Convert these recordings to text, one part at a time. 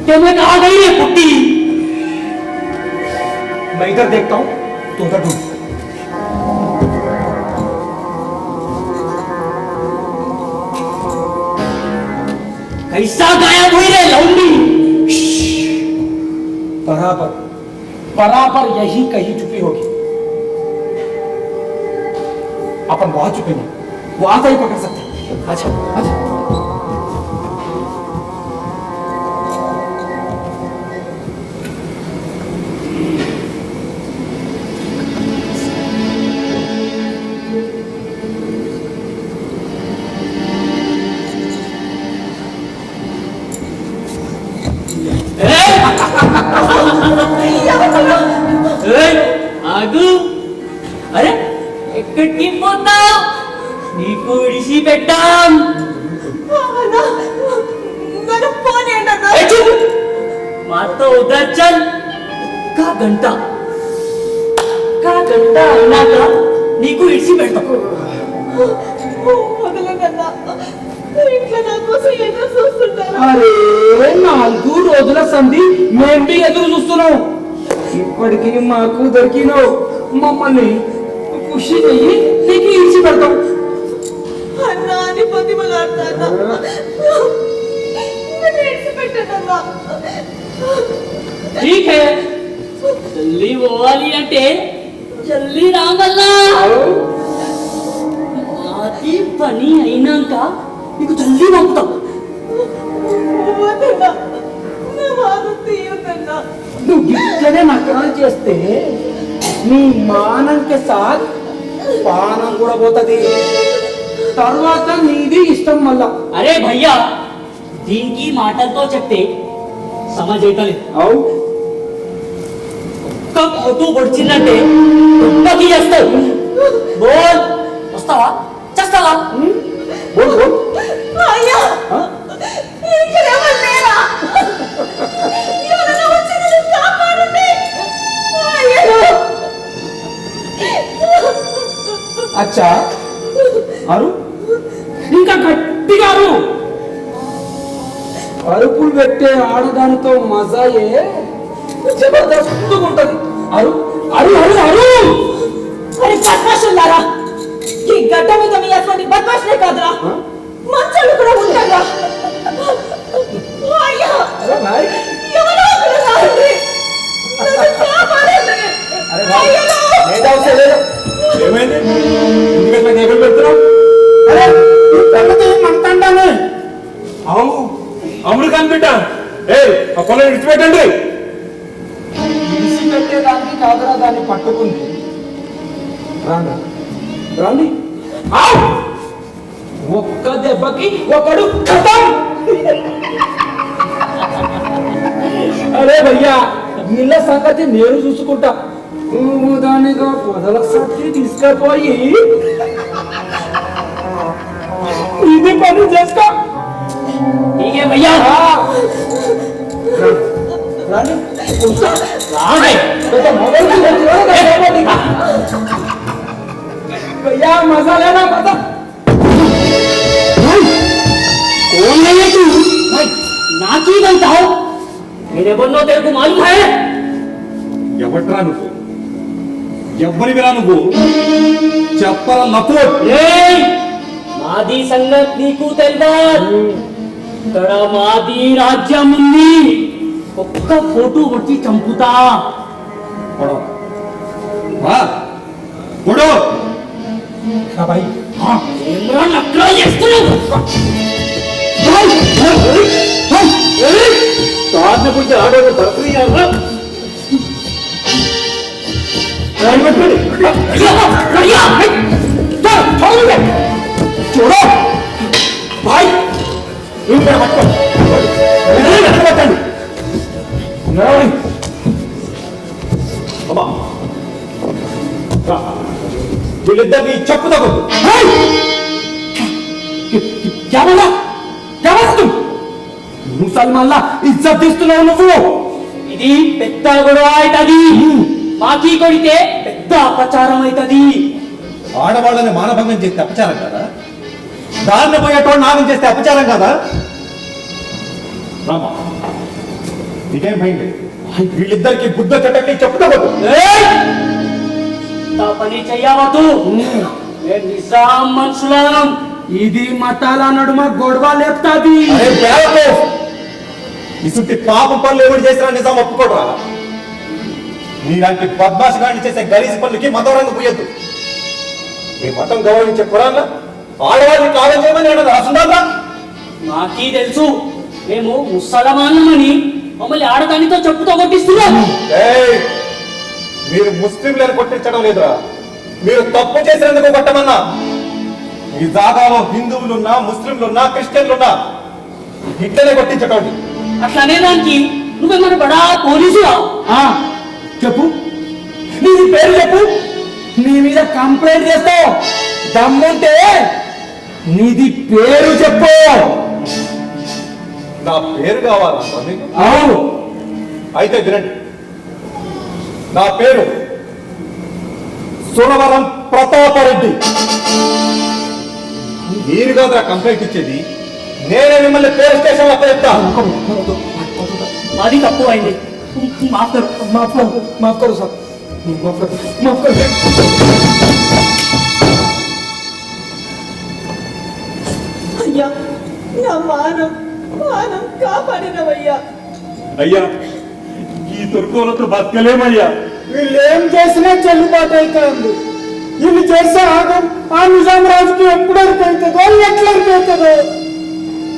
मैं कहा गई है कुट्टी? मैं इधर देखता हूँ, तू उधर ढूंढ। कैसा गायब हुई रे लौंडी? बराबर बराबर यही कहीं छुपी होगी। अपन वहां छुपेंगे, वहां से ही पकड़ सकते हैं। अच्छा अच्छा। आगू अरे ఎక్కడికి పోతావు? నీకు విడిసి పెట్టాం. మాతో उधर चल. का घंटा అయినాక నీకు విడిసి పెడతాం. అరే 4 రోజుల సంధి మేము బి ఎదురు చూస్తున్నాం. ఇప్పటికీ మాకు దొరికినావు. మమ్మల్ని ఖుషి చెయ్యి, నీకు ఇచ్చి పెడతాం. ठीक है, जल्दी పోవాలి అంటే జల్దీ రామల్లా. అది పని అయినాక నీకు జల్దీ పంపుతాం. నువ్వు ఇట్లనే నకరాలు చేస్తే నీ మానంకే సాత్ పానం కూడా పోతుంది. తర్వాత నీది ఇష్టం మళ్ళా. అరే భయ్యా, దీనికి మాటలతో చెప్తే సమజ్ అవుతలేదు. అవు ఒక్క ఫోటో పొడిచిందంటే గొప్పకి చేస్తావు. బోల్, వస్తావా చేస్తావా? బోల్ బోల్. అచ్చా అరు, ఇంకా గట్టిగా అరు. అరుపులు పెట్టే ఆడదానితో మజాయే జబర్దస్త్ ఉంటది. అరు అరు అరు అరు. అరే బద్మాషులారా, ఈ గడ్డ మీద మీ అటువంటి బద్మాషులే కాదురా, మంచాలు కూడా ఉంటారా? అయ్యా, అరే భాయ్, ఎవరో ఒకరు రాండి, నన్ను కాపాడండి. అరే భాయ్, అయ్యో, ఏమైంది? ఎందుకంటే కేబుల్ పెడుతున్నావు? అరే మంటానే. అవును అమృత కనిపెట్ట. ఆ పొలం విడిచిపెట్టండి. ఇడిసి పెట్టేదానికి కాదురా దాన్ని పట్టుకుంది. రాండి రాండి. ఒక్క దెబ్బకి ఒకడు ఖతం. అరే భయ్యా, వీళ్ళ సంగతి నేను చూసుకుంటా. నువ్వు దానిగా పొదల సత్తి తీసుకుపోయి ఇది పని చేస్తా. ठीक है भैया, రాండి. రాండి. भैया मजा लेना मजा. कौन है ये तू? नाची बनता हो? मेरे बन्नो तेरे को मालूम है? ఎవట్రా నువ్వు? ఎవ్వరివిరా నువ్వు? చెప్పరా లపోట్. ఏయ్, మాది సంగతి నీకు తెలియదు. ఇక్కడ మాది రాజ్యం ఉంది. ఒక్క ఫోటో వచ్చి చంపుతా. పొడవ. వా పొడవ. भाई ఏమ్రా నక్రా చేస్తున్నావు? తాడ్న పుట్టి ఆడోడు బర్త్రీయారా? అయ్యా, చూడో భాయ్, పట్టుకోండి. అమ్మా వీళ్ళిద్దరిని చెప్పు తగ్గదు. क्या बोला तुम? ముసల్మాన్లా ఇజ్జత్ తీస్తున్నావు నువ్వు. ఇది పెద్ద గొడవ అవుతుంది. మాకి కొడితే పెద్ద అపచారం అవుతుంది. ఆడవాళ్ళని మానభంగం చేస్తే అపచారం కదా? దారిన పోయేటోడు నాగం చేస్తే అపచారం కదా? రామా నీకేం భయం లేదు వీళ్ళిద్దరికి బుద్ధ చెట్టకి చెప్పుతా కొట్టు ఇంత పని చెయ్యవద్దు. మేము నిజాం మనుషులం. ఇది మతాల నడుమ గొడవ లేపుతాది. అరే బేవకూఫ్! ఇసుంటి పాపం పనులు ఎవరు చేసినా నిజాం ఒప్పుకోడరా. నీలాంటి బద్మాష్ గాడిని చేసే గలీజ్ పనులకి మతం రంగు పోయొద్దు. మీ మతం గౌరవించే పురాణంలో ఆడవాళ్ళని కాలం చేయమని ఏమన్నా రాసుందా? నాకీ తెలుసు. మేము ముసలమానమని మమ్మల్ని ఆడదానితో చెప్పుతో కొట్టిస్తున్నాం. ఏయ్! మీరు ముస్లింలను కొట్టించడం లేదురా, మీరు తప్పు చేసినందుకు కొట్టమన్నా. ఈ జాగాలో హిందువులున్నా, ముస్లింలున్నా, క్రిస్టియన్లున్నా ఇట్లనే కొట్టించటం. అట్లనే దానికి నువ్వేమన్నా బడా పోలీసురా? ఆ, చెప్పు, నీ పేరు చెప్పు. నీ మీద కంప్లైంట్ చేస్తావు. దమ్ముంటే నీది పేరు చెప్పు. నా పేరు కావాలా మీకు? అవును. అయితే వినండి. నా పేరు సురవరం ప్రతాపరెడ్డి. మీరు కాదురా కంప్లైంట్ ఇచ్చేది, నేనే మిమ్మల్ని పోలీస్ స్టేషన్ లో చెప్తాను. అది తప్పు అయింది. మాఫ్ కరు. మాఫ్ కరు సార్, మాఫ్ కరు. అయ్యా, నా మానం కాపాడినవయ్యా. అయ్యా, ఈ తుర్కోలతో బతకలేమయ్యా. వీళ్ళు ఏం చేసినా చెల్లుబాటు అవుతుంది. వీళ్ళు చేసే ఆగం ఆ నిజాం రాజుకి ఎప్పుడు అరిపోతుందో, ఎట్లా అరిపోతుందో.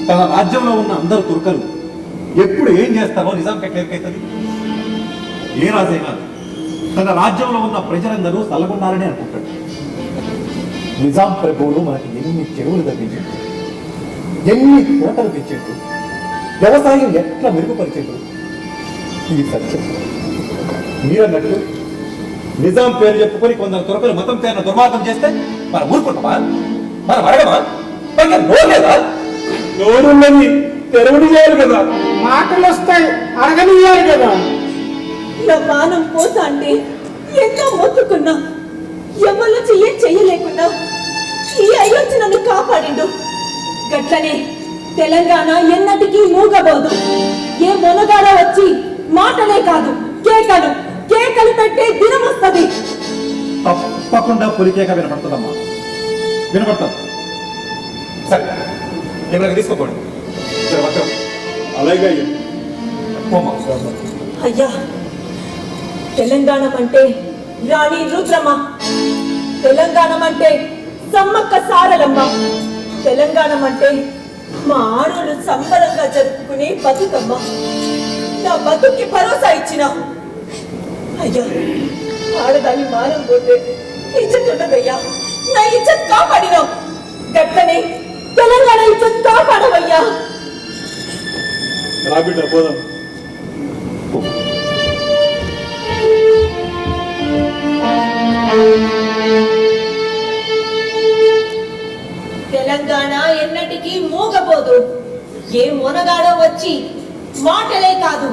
తన రాజ్యంలో ఉన్న అందరు తుర్కలు ఎప్పుడు ఏం చేస్తారో నిజాంకి ఎట్లా ఎరికైతుంది? ఏ రాజైనా తన రాజ్యంలో ఉన్న ప్రజలందరూ చల్లగొండాలని అనుకుంటాడు. నిజాం ప్రభువులు మనకి ఎన్ని చెరువులు తగ్గించాడు, ఎన్ని కోటలు తెచ్చాడు, వ్యవసాయం ఎట్లా మెరుగుపరిచాడు. ఇది సత్యం. మీరన్నట్టు నిజాం పేరు చెప్పుకొని కొందరు తురకలు మతం పేరున దుర్మార్గం చేస్తే మనం ఊరుకుంటామా? మనం అడగమా? మనకి నోరు లేదా? నోరున్నది తెరువుని చేయాలి కదా, మాటలు వస్తాయి అడగనియాలి కదా. నా మానం పోతా అంటే ఎంతో మొత్తుకున్నా, ఎవరి నుంచి ఏం చెయ్యలేకున్నా ఈ అయ్యొచ్చి నన్ను కాపాడిండు. గట్లనే తెలంగాణ ఎన్నటికీ మూగబోదు. ఏ మొనగాడ వచ్చి మాటలే కాదు కేకలు పెట్టే దినం వస్తుంది. తప్పకుండా పులికేక వినపడుతుందమ్మా, వినపడతాం. సరే, ఏమైనా తీసుకోకండి. అలాగే అయ్యా, తెలంగాణ అంటే రాణి రుద్రమ్మ, తెలంగాణ అంటే సమ్మక్క సారలమ్మ, తెలంగాణ అంటే మా ఆడోళ్ళు సంబరంగా జరుపుకునే బతుకమ్మ. నా బతుక్కి భరోసా ఇచ్చిన అయ్యా, ఆడదాని మానం పోతే ఇజ్జత్ ఉండదయ్యా. నా ఇజ్జత్ కాపాడినావు. గట్లనే తెలంగాణ ఇజ్జత్ కాపాడవయ్యా. రాబిడ్డ పోదాం. తెలంగాణ ఎన్నటికీ మూగపోదు. ఏ మొనగాడో వచ్చి మాటలే కాదు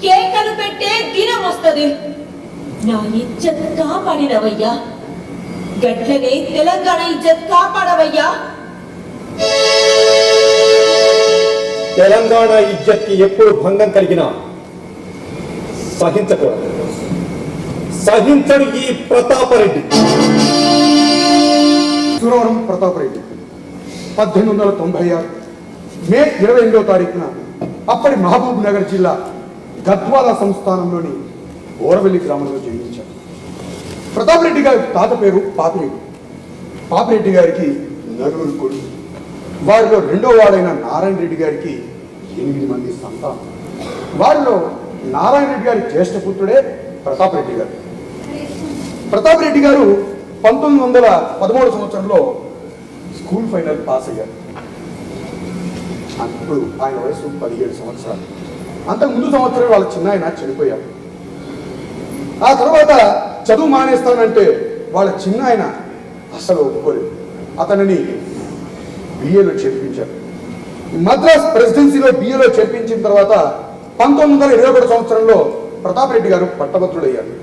కేకలు పెట్టే దినం వస్తుంది. నా ఇజ్జత్ కాపాడినవయ్యా. గట్లనే తెలంగాణ ఇజ్జత్ కాపాడవయ్యా. తెలంగాణ ఇజ్జత్కి ఎప్పుడు భంగం కలిగినా సహించకూడదు. సహించడు ఈ ప్రతాపరెడ్డి. సురవరం ప్రతాపరెడ్డి 1896 మే 28వ తారీఖున అప్పటి మహబూబ్ నగర్ జిల్లా గద్వాల సంస్థానంలోని ఓరవెల్లి గ్రామంలో జన్మించారు. ప్రతాపరెడ్డి గారి తాత పేరు పాపిరెడ్డి. పాపిరెడ్డి గారికి నలుగురు కొడుకు. వారిలో రెండో వాడైన నారాయణ రెడ్డి గారికి 8 మంది సంతానం. వారిలో నారాయణ రెడ్డి గారి జ్యేష్ఠ పుత్రుడే ప్రతాపరెడ్డి గారు. ప్రతాపరెడ్డి గారు 1913 సంవత్సరంలో స్కూల్ ఫైనల్ పాస్ అయ్యారు. అప్పుడు ఆయన వయసు 17 సంవత్సరాలు. అంతకు ముందు సంవత్సరం వాళ్ళ చిన్న ఆయన చనిపోయారు. ఆ తర్వాత చదువు మానేస్తానంటే వాళ్ళ చిన్న ఆయన అసలు ఒప్పుకోలేదు. అతనిని బిఏలో చేర్పించారు. మద్రాస్ ప్రెసిడెన్సీలో బిఏలో చేర్పించిన తర్వాత 1921 సంవత్సరంలో ప్రతాపరెడ్డి గారు పట్టభద్రుడయ్యారు.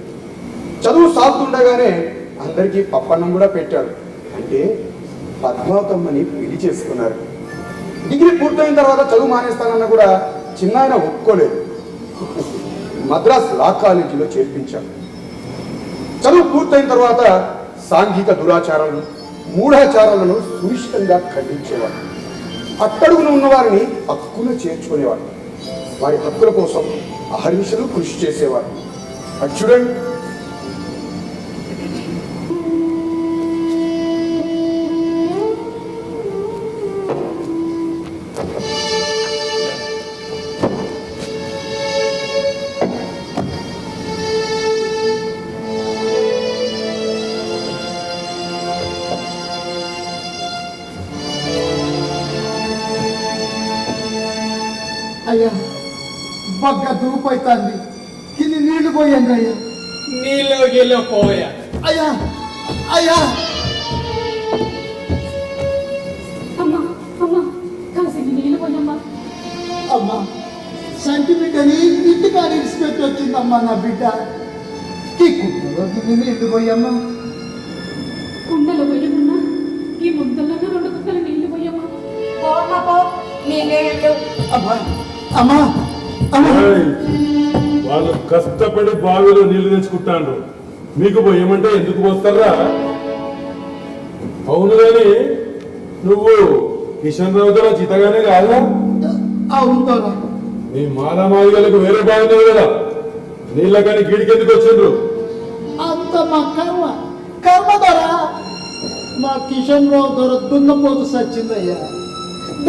చదువు సాగుతుండగానే అందరికీ పప్పన్నం కూడా పెట్టాడు. అంటే పద్మావతమ్మని పెళ్లి చేసుకున్నారు. డిగ్రీ పూర్తయిన తర్వాత చదువు మానేస్తానన్న కూడా చిన్నాయన ఒప్పుకోలేదు. మద్రాస్ లా కాలేజీలో చేర్పించారు. చదువు పూర్తయిన తర్వాత సాంఘిక దురాచారాలను, మూఢాచారాలను సునిశ్చితంగా ఖండించేవాడు. అట్టడుగున ఉన్నవారిని హక్కున చేర్చుకునేవాడు. వారి హక్కుల కోసం అహర్నిశలు కృషి చేసేవాడు. అది చూడండి. అయ్యా బగ్గ దూపైతుంది. ఇది నీళ్లు పోయండి అయ్యా. నీళ్ళు పోయా. అయ్యా అయ్యా అమ్మా అమ్మా కాసిన నీళ్ళు పోయమ్మా. అమ్మా సంటి బిడ్డని ఇంటికాడ ఇడిచిపెట్టి వచ్చిందమ్మా నా బిడ్డ. ఈ కుక్కలో ఇది నీళ్లు పోయమ్మా. కుండలు పోయమన్నా ఈ ముద్దల్లో 2 కుక్కలు నీళ్ళు పోయమ్మా. అమ్మా అమ్మా అమ్మా వాళ్ళు కష్టపడి బావిలో నీళ్లు తెచ్చుకుంటాండ్రు, మీకు పోయమంటే ఎందుకు పోస్తారా? అవును గాని నువ్వు కిషన్ రావు ధర చితగానే కాదా? అవుతారా? నీ మాలామాదిగలకు వేరే బాగుంది కదా, నీళ్ళ కానీ గిడికెందుకు వచ్చిండ్రు? అంత మా కర్మ కర్మ ధర. మా కిషన్ రావు ధర దున్నపోతు సచ్చిందయ్యా.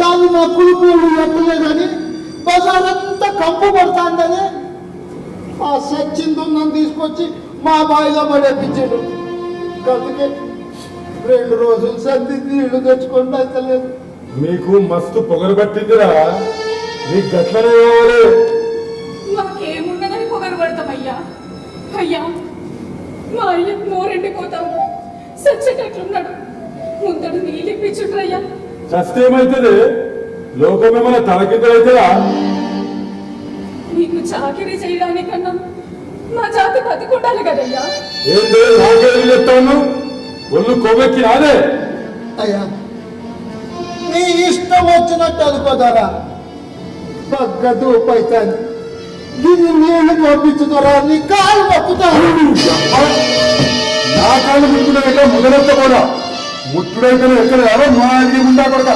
దాన్ని మా కులుపులు ఎక్కలేదని బజారంతా కంపు పడుతుందని ఆ సచ్చిన దున్నం తీసుకొచ్చి మా బావిలో పడేపించాడు. అందుకే 2 రోజులు సంధి నీళ్లు తెచ్చుకోండి అయితే. మీకు మస్తు పొగరు పట్టిందిరా, మీకు గట్లనే కావాలి. మాకేముండదని పొగరు పడతామయ్యా. అయ్యా మా అయ్య నోరెండిపోతాం, సచ్చేటట్లున్నాడు. ముందడు నీళ్ళు ఇప్పించుండ్రయ్యా. చస్తేమైతుంది? లోకమేమన్నా తలకిందలైతుందా? నీకు చాకరీ చేయడానికన్నా మా జాతి బతికుండాలి కదయ్యా. ఏంటి నాకేం చెప్తాను? ఒళ్ళు కొవ్వెక్కి రాదే. అయ్యా నీ ఇష్టం వచ్చినట్టు అనుకోదారా. పగ్గ దూపైతాను. దీన్ని నీళ్లు పంపించుతారా? నీ కాలు మొక్కుతాను. నా కాళ్ళు ముట్టుకునే మొదలెత్త కూడా ముట్టుడైతే ఎక్కడ ఎవరో మా ఇంటి ఉంటా కూడా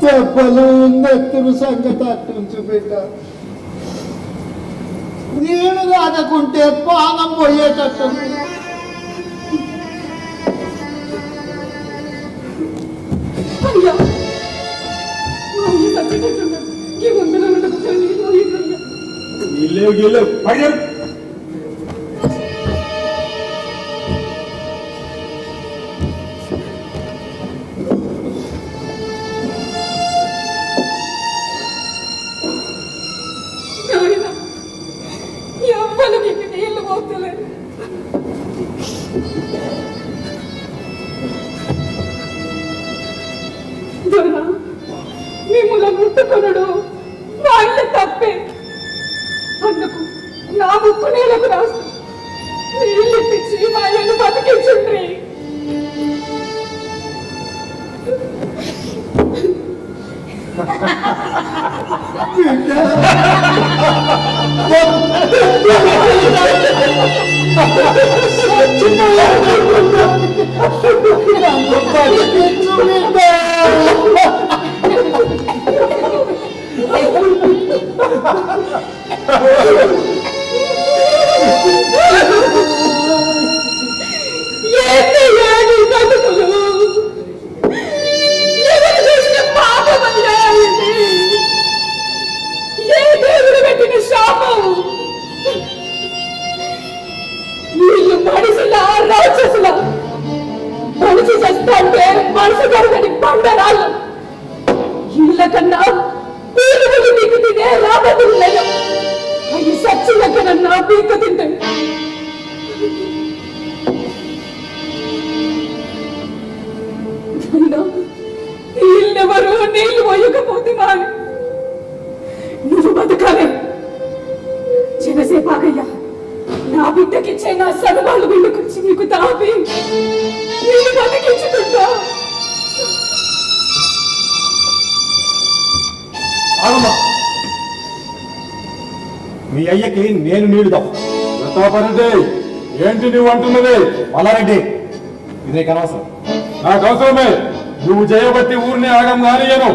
దెబ్బలు నెత్తురు సంగతి అట్టుంచు బిడ్డ. నీళ్లు తాగకుంటే పానం పోయేటట్టు. అయ్యా మా అయ్య సచ్చేటట్లున్నాడు. ఈ ముందులో 2 కుక్కలు నీళ్ళు పోయిందయ్యా. నీళ్ళేవు మిమ్మల్ని ముట్టుకొనడు వాళ్ళ తప్పే. అందుకు నా ముక్కు నీళ్ళకు రాస్తూ నీళ్ళు వీళ్ళు మనిషిలా రాక్షసులా మనిషి చేస్తాంటే మనసు కరుగని బండరాళ్ళు వీళ్ళ కన్నా పీకులు పీకు తినే రాబోతున్నాయి అవి సచ్చిన కన్నా పీకు తింటాయి వీళ్ళెవరు నీళ్లు పోయకపోతే మాని నువ్వు బతకాలే చిన్నసేపాగయ్యా నా బిడ్డకిచ్చే నా సదవాళ్ళు వీళ్ళకొచ్చి నీకు తాపి నేను బతికించుకుంటా ఆగమ్మా. మీ అయ్యకి నేను నీళ్లుదాం. ప్రతాపరెడ్డి ఏంటి నువ్వు అంటున్నది? మల్లారెడ్డి ఇదే కనవసరం. నాకు అవసరమే. నువ్వు చేయబట్టి ఊరిని ఆగం కానియను.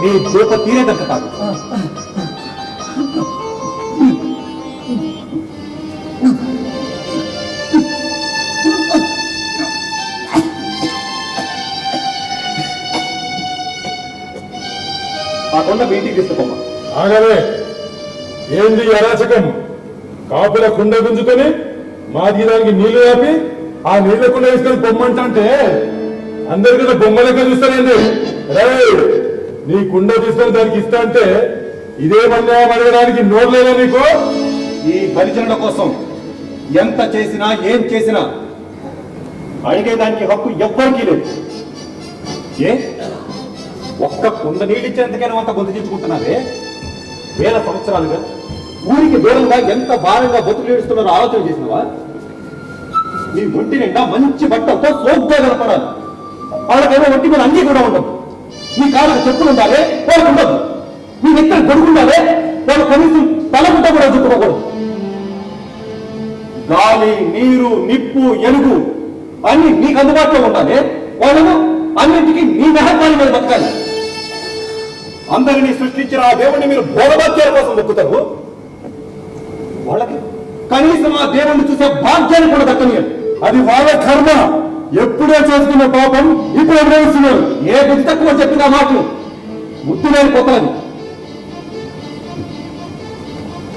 నీ దూప తీరేదంత కాదు. ఆ కొండ మీ ఇంటికి తీసుకుపోమ్మా. ఆగలే. ఏంది అరాచకం? కాపుల కుండ గుంజుకొని మాది దానికి నీళ్లు ఆపి ఆ నీళ్ల కుండ తీసుకొని బొమ్మంటే అందరికీ బొమ్మ లెక్క చూస్తానండి. రే, నీ కుండ తీసుకొని దానికి ఇస్తా అంటే ఇదేమన్నా అడగడానికి నోరు లేదా నీకు? ఈ పరిచరణ కోసం ఎంత చేసినా ఏం చేసినా అడిగేదానికి హక్కు ఎవ్వరికీ లేదు. ఏ ఒక్క కుండ నీళ్ళిచ్చేందుకైనా అంత గొంతు చించుకుంటున్నారే? వేల సంవత్సరాలుగా ఊరికి దూరంగా ఎంత భారంగా బతుకులేడుస్తున్నారో ఆలోచన చేసినవా? మీ ఒంటి నిండా మంచి బట్టలతో సోగ్గా కనపడాలి. వాళ్ళకేమో ఒంటి మీద అన్నీ కూడా ఉండదు. మీ కాళ్ళకు చెప్పులు ఉండాలి, వాళ్ళకు ఉండదు. మీ నెత్తిన గొడుగు ఉండాలి, వాళ్ళు కనీసం తలపుట్ట కూడా చుట్టుకోకూడదు. గాలి, నీరు, నిప్పు, ఎలుగు అన్ని మీకు అందుబాటులో ఉండాలి. వాళ్ళను అన్నింటికీ మీ మెహర్బాని మీద బతకాలి. అందరినీ సృష్టించిన ఆ దేవుణ్ణి మీరు భోగభాగ్యాల కోసం మొక్కుతారు. వాళ్ళకి కనీసం ఆ దేవుణ్ణి చూసే భాగ్యాన్ని కూడా దక్కనియరు. అది వాళ్ళ కర్మ. ఎప్పుడే చేసుకున్న పాపం ఇప్పుడు అనుభవిస్తున్నారు. ఏ బుద్ధి తక్కువ చెప్పిన మాటలు ముద్దు లేని కొత్తది.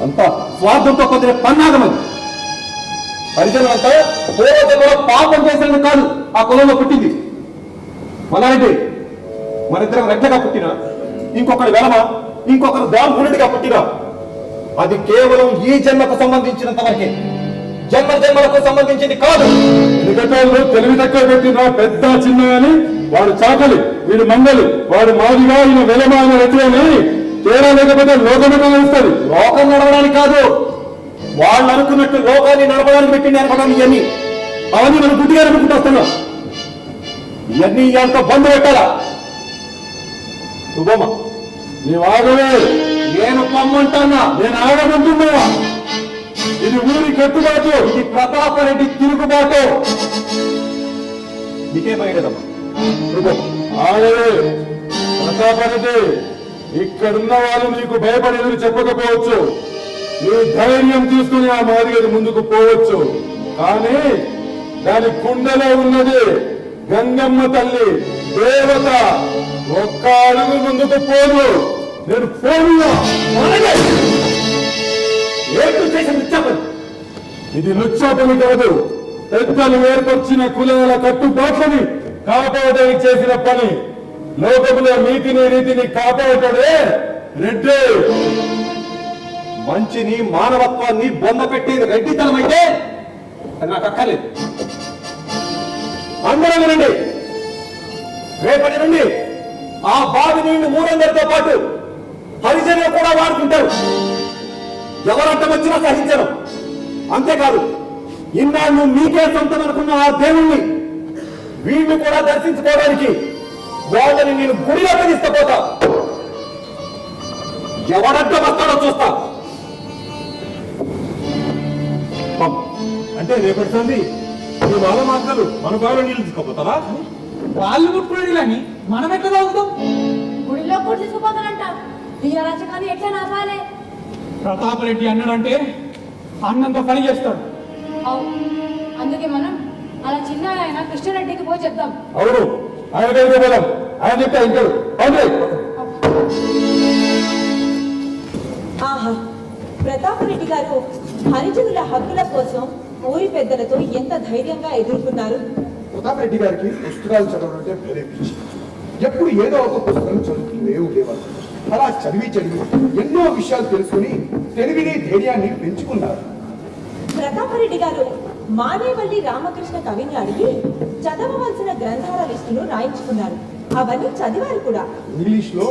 అంతా స్వార్థంతో కొద్దిగా పన్నాగమది. పరిజనులంతా పూర్వజంలో పాపం చేసినందుకు కాదు ఆ కులంలో పుట్టింది. మల్లారెడ్డి మనిద్దరం రెడ్లగా పుట్టినా, ఇంకొకరు వెలమ, ఇంకొకరు బ్రాహ్మణుడిగా పుట్టినా అది కేవలం ఈ జన్మకు సంబంధించినంత వరకే. జన్మ జన్మలకు సంబంధించింది కాదు. ఎందుకంటే తెలివి తక్కువ పెట్టిన పెద్ద చిన్న అని వాడు చాకలి, వీడు మంగలి, వాడు మాదిగా ఈయన వెలమాన రెడ్డి అని తేడా లేకపోతే లోకమే నడుస్తుంది. లోకం నడవడానికి కాదు, వాళ్ళు అనుకున్నట్టు లోకాన్ని నడపడానికి పెట్టింది అనుకోవడం. ఇవన్నీ అవన్నీ మనం గుడ్డిగా అనుకుంటూ వస్తున్నాం. ఇవన్నీ ఇవాళతో బంద్ పెట్టాలా? శుభమ్మ నీవు ఆగవే. నేను పొమ్మంటానా? నేను ఆగమంటున్నా. ఇది ఊరి కట్టుబాటు. ఇది ప్రతాపరెడ్డి తిరుగుబాటు. నీకే బయటదమ్మా. ఆగవే. ప్రతాపరెడ్డి, ఇక్కడున్న వాళ్ళు నీకు భయపడి ఎదురు చెప్పకపోవచ్చు. నీ ధైర్యం తీసుకుని ఆ మాదిగది ముందుకు పోవచ్చు. కానీ దాని కుండలో ఉన్నది గంగమ్మ తల్లి దేవత. ఒక్క అడుగు ముందుకు పోను. నేను పోను. ఇది లుచ్చాపని కాదు, పెద్దలు ఏర్పరిచిన కులాల కట్టుబాట్లని కాపాడడానికి చేసిన పని. లోకములో నీతిని రీతిని కాపాడటడే రెడ్డి. మంచిని మానవత్వాన్ని బొంద పెట్టేది రెడ్డితనం అయితే అది నాకు అక్కర్లేదు. అందరం వినండి, రేపటి నుండి ఆ బావి నీళ్లు 300తో పాటు హరిజనులు కూడా వాడుకుంటారు. ఎవరంటే వచ్చినా సహించరు. అంతేకాదు, ఇన్నాళ్ళు మీకే సొంతం అనుకున్న ఆ దేవుణ్ణి వీళ్ళు కూడా దర్శించుకోవడానికి వాళ్ళని నేను గుడిలోకి తీసుకుపోతా. ఎవరంటే వస్తాడో చూస్తా. అంటే రేపడుతుంది ఈ వాళ్ళ మాటలు మన బావిలో నీళ్ళు తీసుకుపోతారా? వాళ్ళు ముట్టుకుని మనం ఎట్లా తాగుతాం? గుడిలో కూడా తీసుకుపోతానంట. ఈ అరాచకాన్ని ఎట్లా నాపాలే? ప్రతాప్ రెడ్డి అన్నాడంటే అన్నంత పని చేస్తాడు. అందుకే మనం అలా చిన్న ఆయన కృష్ణారెడ్డికి పోయి చెప్తాం. అవును, ఆయన బలం, ఆయన చెప్తే ఇంటాడు. ఆహా, ప్రతాప్ రెడ్డి గారు హరిజనుల హక్కుల కోసం ఊరి పెద్దలతో ఎంత ధైర్యంగా ఎదుర్కొన్నారు. ప్రతాప్ రెడ్డి గారికి పుస్తకాలు చదవడం అంటే భలే పిచ్చి. ఎప్పుడు ఏదో ఒక పుస్తకం చదువుతూనే ఉండేవారు. అలా చదివి ఎన్నో విషయాలు తెలుసుకుని తెలివిని ధైర్యాన్ని పెంచుకున్నారు. ప్రతాప్ రెడ్డి గారు మానేవల్లి రామకృష్ణ కవిని అడిగి చదవవలసిన గ్రంథాల లిస్టును రాయించుకున్నారు. అవన్నీ చదివారు కూడా. ఇంగ్లీష్ లో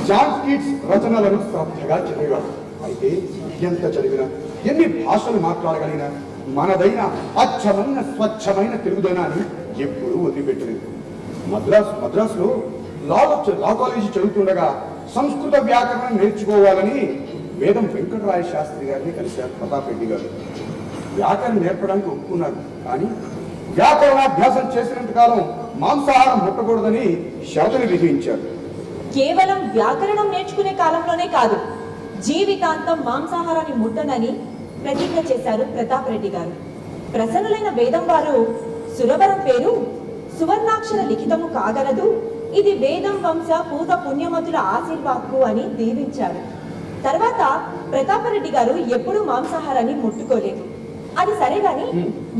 జాన్ కీట్స్ రచనలను శ్రద్ధగా చదివారు. అయితే ఎంత చదివినా, ఎన్ని భాషలు మాట్లాడగలిగినా మనదైన అచ్చమైన స్వచ్ఛమైన తెలుగుదనాన్ని ఎప్పుడూ వదిలిపెట్టలేదు. మద్రాసులో లా కాలేజీ చదువుతుండగా సంస్కృత వ్యాకరణం నేర్చుకోవాలని వేదం వెంకటరాయ శాస్త్రి గారిని కలిశారు ప్రతాప్ రెడ్డి గారు. వ్యాకరణం నేర్పడానికి ఒప్పుకున్నారు. కానీ వ్యాకరణాభ్యాసం చేసినంత కాలం మాంసాహారం ముట్టకూడదని షరతులు విధించారు. కేవలం వ్యాకరణం నేర్చుకునే కాలంలోనే కాదు, జీవితాంతం మాంసాహారాన్ని ముట్టనని ప్రతిజ్ఞ చేశారు ప్రతాప్ రెడ్డి గారు. ప్రసన్నులైన వేదం వారు సురవరం పేరు సువర్ణాక్షర లిఖితము కాగలదు, ఇది వేదం వంశ పూర్వ పుణ్యమతుల ఆశీర్వాక్కు అని దీవించారు. తర్వాత ప్రతాపరెడ్డి గారు ఎప్పుడూ మాంసాహారాన్ని ముట్టుకోలేదు. అది సరే గాని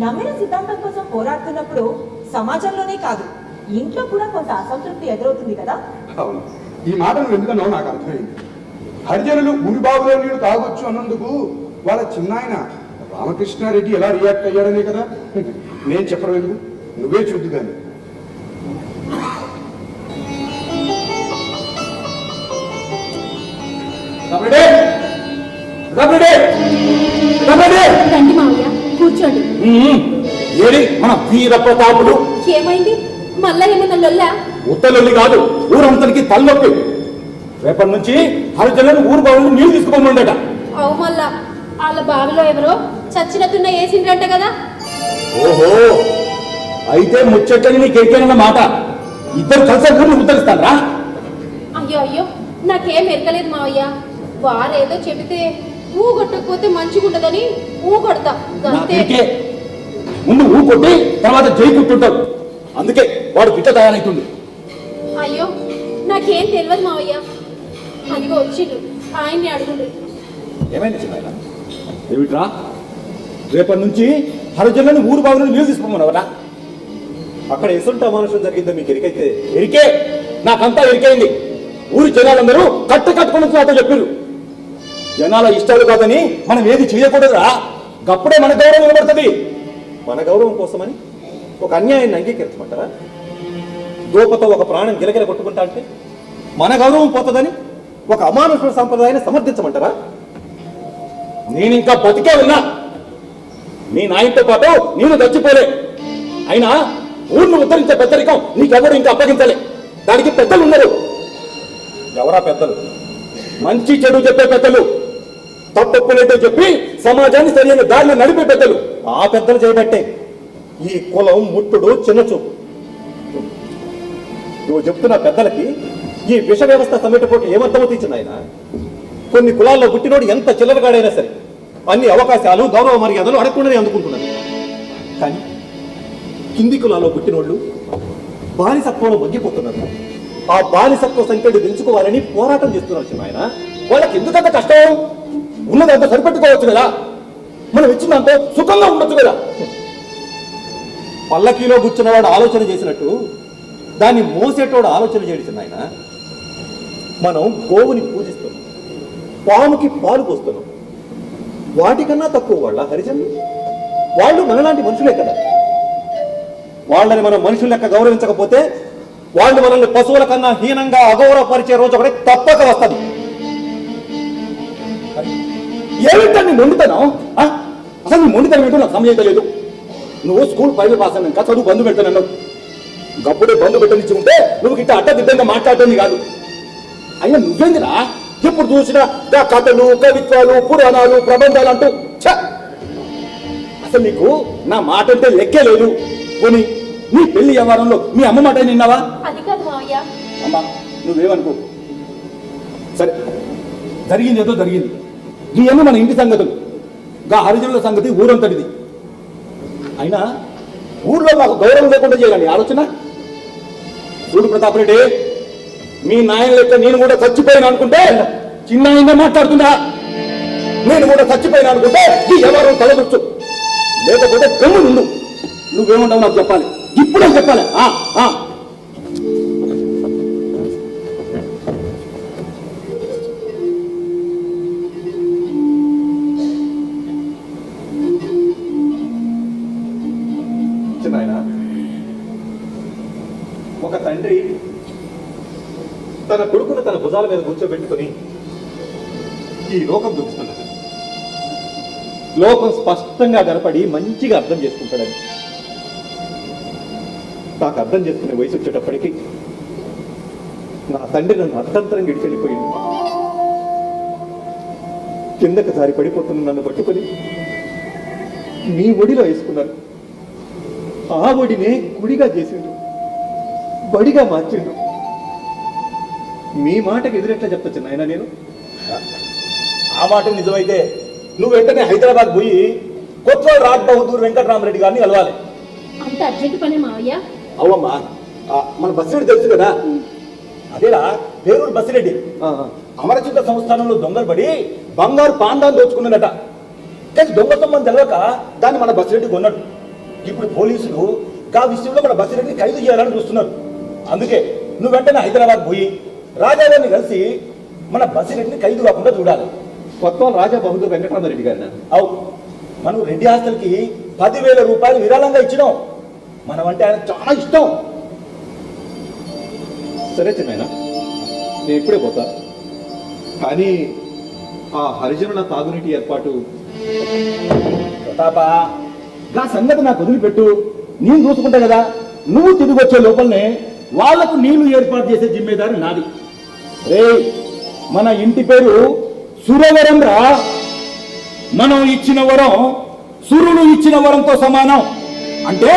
నమ్మిన సిద్ధాంతం కోసం పోరాడుతున్నప్పుడు సమాజంలోనే కాదు, ఇంట్లో కూడా కొంత అసంతృప్తి ఎదురవుతుంది కదా. అవును, ఈ మాట నువ్వు ఎందుకన్నావు నాకు అర్థమైంది. హరిజనులు మునిబాబులో నీళ్ళు తాగొచ్చు అన్నందుకు వాళ్ళ చిన్నాయన రామకృష్ణారెడ్డి ఎలా రియాక్ట్ అయ్యాడనే కదా. నేను చెప్పడం ఎందుకు, నువ్వే చూద్దు కానీ. రండి మావయ్య, కూర్చోండి. ఏడి మన వీర ప్రతాపుడు? ఏమైంది? మళ్ళా ఏమన్నా లొల్లా? ఉత్తలొల్లి కాదు, ఊరంతనికి తల్లొప్పి. రేపటి నుంచి హరిజనులను ఊరు బావులు నీళ్లు తీసుకోమండట. అవు మళ్ళా వాళ్ళ బావిలో ఎవరో చచ్చినట్టున్న వేసిండ్రంట కదా. ఓహో, అయితే ముచ్చట్లని నీకు ఎక్కేనన్న మాట. ఇద్దరు కలిసి ఊరిని ఉద్ధరిస్తారా? అయ్యో అయ్యో, నాకేం ఎరకలేదు మావయ్య. వారేదో చెబితే ఊ కొట్టకపోతే మంచిగుంటదని ఊ కొడతా అంతే. ముందు ఊ కొట్టి తర్వాత జై కుట్టుంటావు. అందుకే వాడు గిట్ట తయారైతుంది. అయ్యో, నాకేం తెలియదు మావయ్య. అదిగో వచ్చిండు, ఆయన్ని అడుగుండు. ఏమైంది చిన్న? ఏమిట్రా, రేపటి నుంచి హరిజనులను ఊరు బావులను నీళ్ళు తీసుకోమన్నావరా? అక్కడ ఎసుంట మనుషులు జరిగిందో మీకు ఎరికైతే? ఎరికే, నాకంతా ఎరికైంది. ఊరి జనాలందరూ కట్టుకొని నాతో చెప్పారు. జనాల ఇష్టాలు కాదని మనం ఏది చేయకూడదురా. గప్పుడే మన గౌరవం నిలబడుతుంది. మన గౌరవం కోసమని ఒక అన్యాయాన్ని అంగీకరించమంటారా? దూపతో ఒక ప్రాణం గిలగిల కొట్టుకుంటా అంటే మన గౌరవం పోతుందని ఒక అమానుషుల సంప్రదాయాన్ని సమర్థించమంటారా? నేను ఇంకా బతికే ఉన్నా. నీ నాయనతో పాటు నేను చచ్చిపోలే. అయినా ఊరిని ఉద్ధరించే పెద్దరికం నీకెవరు ఇంకా అప్పగించలే. దానికి పెద్దలు ఉన్నారు. ఎవరా పెద్దలు? మంచి చెడు చెప్పే పెద్దలు, తప్పొప్పులేదో చెప్పి సమాజాన్ని సరైన దారిలో నడిపే పెద్దలు. ఆ పెద్దలు చేయబట్టే ఈ కులం ముట్టుడు చిన్న చూపు. నువ్వు చెప్తున్న పెద్దలకి ఈ విష వ్యవస్థ సమెటపోటు ఏమర్థమవుతుంది ఆయన? కొన్ని కులాల్లో పుట్టినోడు ఎంత చిల్లరగాడైనా సరే అన్ని అవకాశాలు గౌరవ మర్యాదలు అడగకుండానే అందుకుంటున్నారు. కానీ కింది కులాల్లో పుట్టినోళ్ళు బానిసత్వంలో మగ్గిపోతున్నారు. ఆ బానిసత్వ సంఖ్యను పెంచుకోవాలని పోరాటం చేస్తున్నారు ఆయన. వాళ్ళకి ఎందుకంత కష్టం? ఉన్నదంతా సరిపెట్టుకోవచ్చు కదా. మనం ఇచ్చిందంతా సుఖంగా ఉండొచ్చు కదా. పల్లకీలో కూర్చున్నవాడు ఆలోచన చేసినట్టు దాన్ని మోసేటోడు ఆలోచన చేయడం ఆయన. మనం గోవుని పూజిస్తున్నాం, పాముకి పాలు పోస్తున్నాం, వాటికన్నా తక్కువ వాళ్ళ హరిజనులు? వాళ్ళు మనలాంటి మనుషులే కదా. వాళ్ళని మనం మనుషుల లెక్క గౌరవించకపోతే వాళ్ళు మనల్ని పశువుల కన్నా హీనంగా అగౌరవపరిచే రోజు ఒకటి తప్పక వస్తుంది. ఏమిటా నీ మొండితనం? అసలు నీ మొండితనం ఏంటో నాకు సమయం లేదు. నువ్వు స్కూల్ ఫైనల్ పాస్ అన్నాక చదువు బంధు పెడతానన్నావు. గప్పుడే బంధు పెట్టనిచ్చి ఉంటే నువ్వు ఇట్లా అడ్డదిడ్డంగా మాట్లాడుతుంది కాదు. అయినా నువ్వేందిరా ఎప్పుడు చూసినా కథలు, కవిత్వాలు, పురాణాలు, ప్రబంధాలు అంటూ అసలు నీకు నా మాట అంటే లెక్కే లేదు. పోనీ నీ పెళ్లి వ్యవహారంలో మీ అమ్మ మాట నిన్నావా? అది కాదు మావయ్య. అమ్మా నువ్వేమనుకో, సరే జరిగింది ఏదో జరిగింది. ఇవన్నీ మన ఇంటి సంగతులు. గా హరిజనుల సంగతి ఊరంతటిది. అయినా ఊర్లో మాకు గౌరవం లేకుండా చేయాలని ఆలోచన. చూడు ప్రతాప్ రెడ్డి, మీ నాయన లెక్క నేను కూడా చచ్చిపోయాను అనుకుంటే చిన్న ఆయన మాట్లాడుతుందా? నేను కూడా చచ్చిపోయాను అనుకుంటే ఈ ఎవరు తలదొచ్చు, లేకపోతే గమ్ము నుండు. నువ్వేమంటావు నాకు చెప్పాలి, ఇప్పుడే చెప్పాలి. ఒక తండ్రి తన కొడుకును తన భుజాల మీద కూర్చోబెట్టుకుని ఈ లోకం చూపిస్తున్నాడు. లోకం స్పష్టంగా కనపడి మంచిగా అర్థం చేసుకుంటాడని. నాకు అర్థం చేసుకునే వయసు వచ్చేటప్పటికి నా తండ్రి నన్ను అర్థంతరం గిడిచెళ్ళిపోయింది. కిందకి జారి పడిపోతున్న నన్ను పట్టుకొని మీ ఒడిలో వేసుకున్నాను. ఆ ఒడినే గుడిగా చేసిండు, బడిగా మార్చిండు. మీ మాటకి ఎదురెట్లా చెప్పచ్చు నాయన నేను? ఆ మాట నిజమైతే నువ్వు వెంటనే హైదరాబాద్ పోయి కొత్వాల్ రాజ్ బహదూర్ వెంకటరామరెడ్డి గారిని కలవాలి. అంత అర్జెంట్ పనే మావయ్య? అవమ్మా, మన బస్సిరెడ్డి తెలుసు కదా, అదేలా పేరూరు బస్సిరెడ్డి అమరచిత్ర సంస్థానంలో దొంగలు పడి బంగారు పాండాన్ని దోచుకున్నాడట. కానీ దొంగ సొమ్మని తెలియక దాన్ని మన బస్సిరెడ్డి కొన్నాడు. ఇప్పుడు పోలీసులు ఆ విషయంలో మన బస్సిరెడ్డిని ఖైదు చేయాలని చూస్తున్నారు. అందుకే నువ్వు వెంటనే హైదరాబాద్ పోయి రాజాగారిని కలిసి మన బస్సిరెడ్డిని ఖైదు కాకుండా చూడాలి. కొత్వాల్ రాజా బహదూర్ వెంకటరామరెడ్డి గారిన? అవు, మనం రెడ్డి హాస్టల్కి 10,000 రూపాయలు విరాళంగా ఇచ్చినాం. మనం అంటే ఆయన చాలా ఇష్టం. సరే చిన్న, నేను ఇప్పుడే పోతా. కానీ ఆ హరిజనుల తాగునీటి ఏర్పాటు ప్రతాప, నా సంగతి నాకు వదిలిపెట్టు, నేను చూసుకుంటా కదా. నువ్వు తిరిగి వచ్చే లోపలనే వాళ్లకు నీళ్లు ఏర్పాటు చేసే జిమ్మేదారి నాది. రే, మన ఇంటి పేరు సురవరం రా. మనం ఇచ్చిన వరం సురులు ఇచ్చిన వరంతో సమానం. అంటే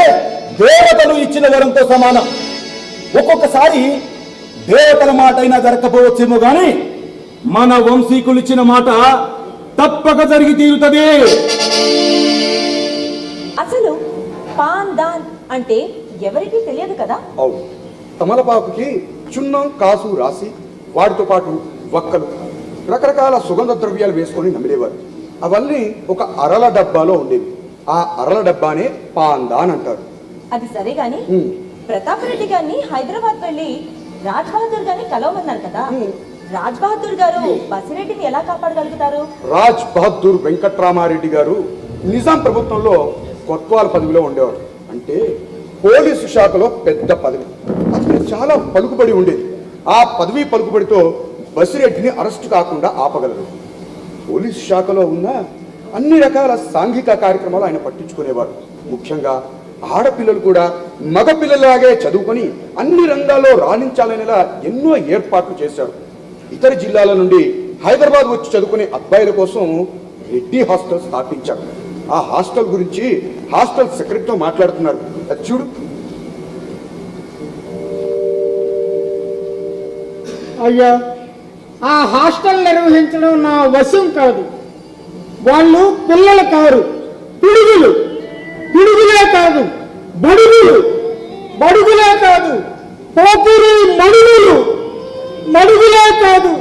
దేవతలు ఇచ్చిన వరంతో సమానం. ఒక్కొక్కసారి దేవతల మాట అయినా జరగకపోవచ్చేమో గాని మన వంశీకులు ఇచ్చిన మాట తప్పక జరిగి తీరుతుంది. అసలు పాన్ దాన్ అంటే ఎవరికీ తెలియదు కదా. అవును, తమలపాకుకి చున్నం, కాసు రాసి వాటితో పాటు వక్కలు, రకరకాల సుగంధ ద్రవ్యాలు వేసుకొని నమిలేవారు. అవన్నీ ఒక అరల డబ్బాలో ఉండేవి. ఆ అరల డబ్బానే పాందాన్ అంటారు. అది సరే గాని ప్రతాప్ రెడ్డి గారిని హైదరాబాద్ వెళ్ళి రాజ్ బహదూర్ గారిని కలవమన్నారు కదా. రాజ్ బహదూర్ గారు బసిరెడ్డిని ఎలా కాపాడగలుగుతారు? రాజ్ బహదూర్ వెంకట్రామారెడ్డి గారు నిజాం ప్రభుత్వంలో కొత్వాల్ పదవిలో ఉండేవారు. అంటే పోలీసు శాఖలో పెద్ద పదవి. అతనికి చాలా పలుకుబడి ఉండేది. ఆ పదవి పలుకుబడితో బసిరెడ్డిని అరెస్టు కాకుండా ఆపగలరు. పోలీసు శాఖలో ఉన్న అన్ని రకాల సాంఘిక కార్యక్రమాలు ఆయన పట్టించుకునేవారు. ముఖ్యంగా ఆడపిల్లలు కూడా మగపిల్లలాగే చదువుకొని అన్ని రంగాల్లో రాణించాలనేలా ఎన్నో ఏర్పాట్లు చేశారు. ఇతర జిల్లాల నుండి హైదరాబాద్ వచ్చి చదువుకునే అబ్బాయిల కోసం రెడ్డి హాస్టల్ స్థాపించారు. ఆ హాస్టల్ గురించి హాస్టల్ సెక్రటరీతో మాట్లాడుతున్నారు. అది చూడు. అయ్యా, ఆ హాస్టల్ నిర్వహించడం నా వశం కాదు. వాళ్ళు పిల్లలు కారు, పిడుగులు. పిడుగులే కాదు, బడుగులు. బడుగులే కాదు, పోతురు మడుగులు. మడుగులే కాదు,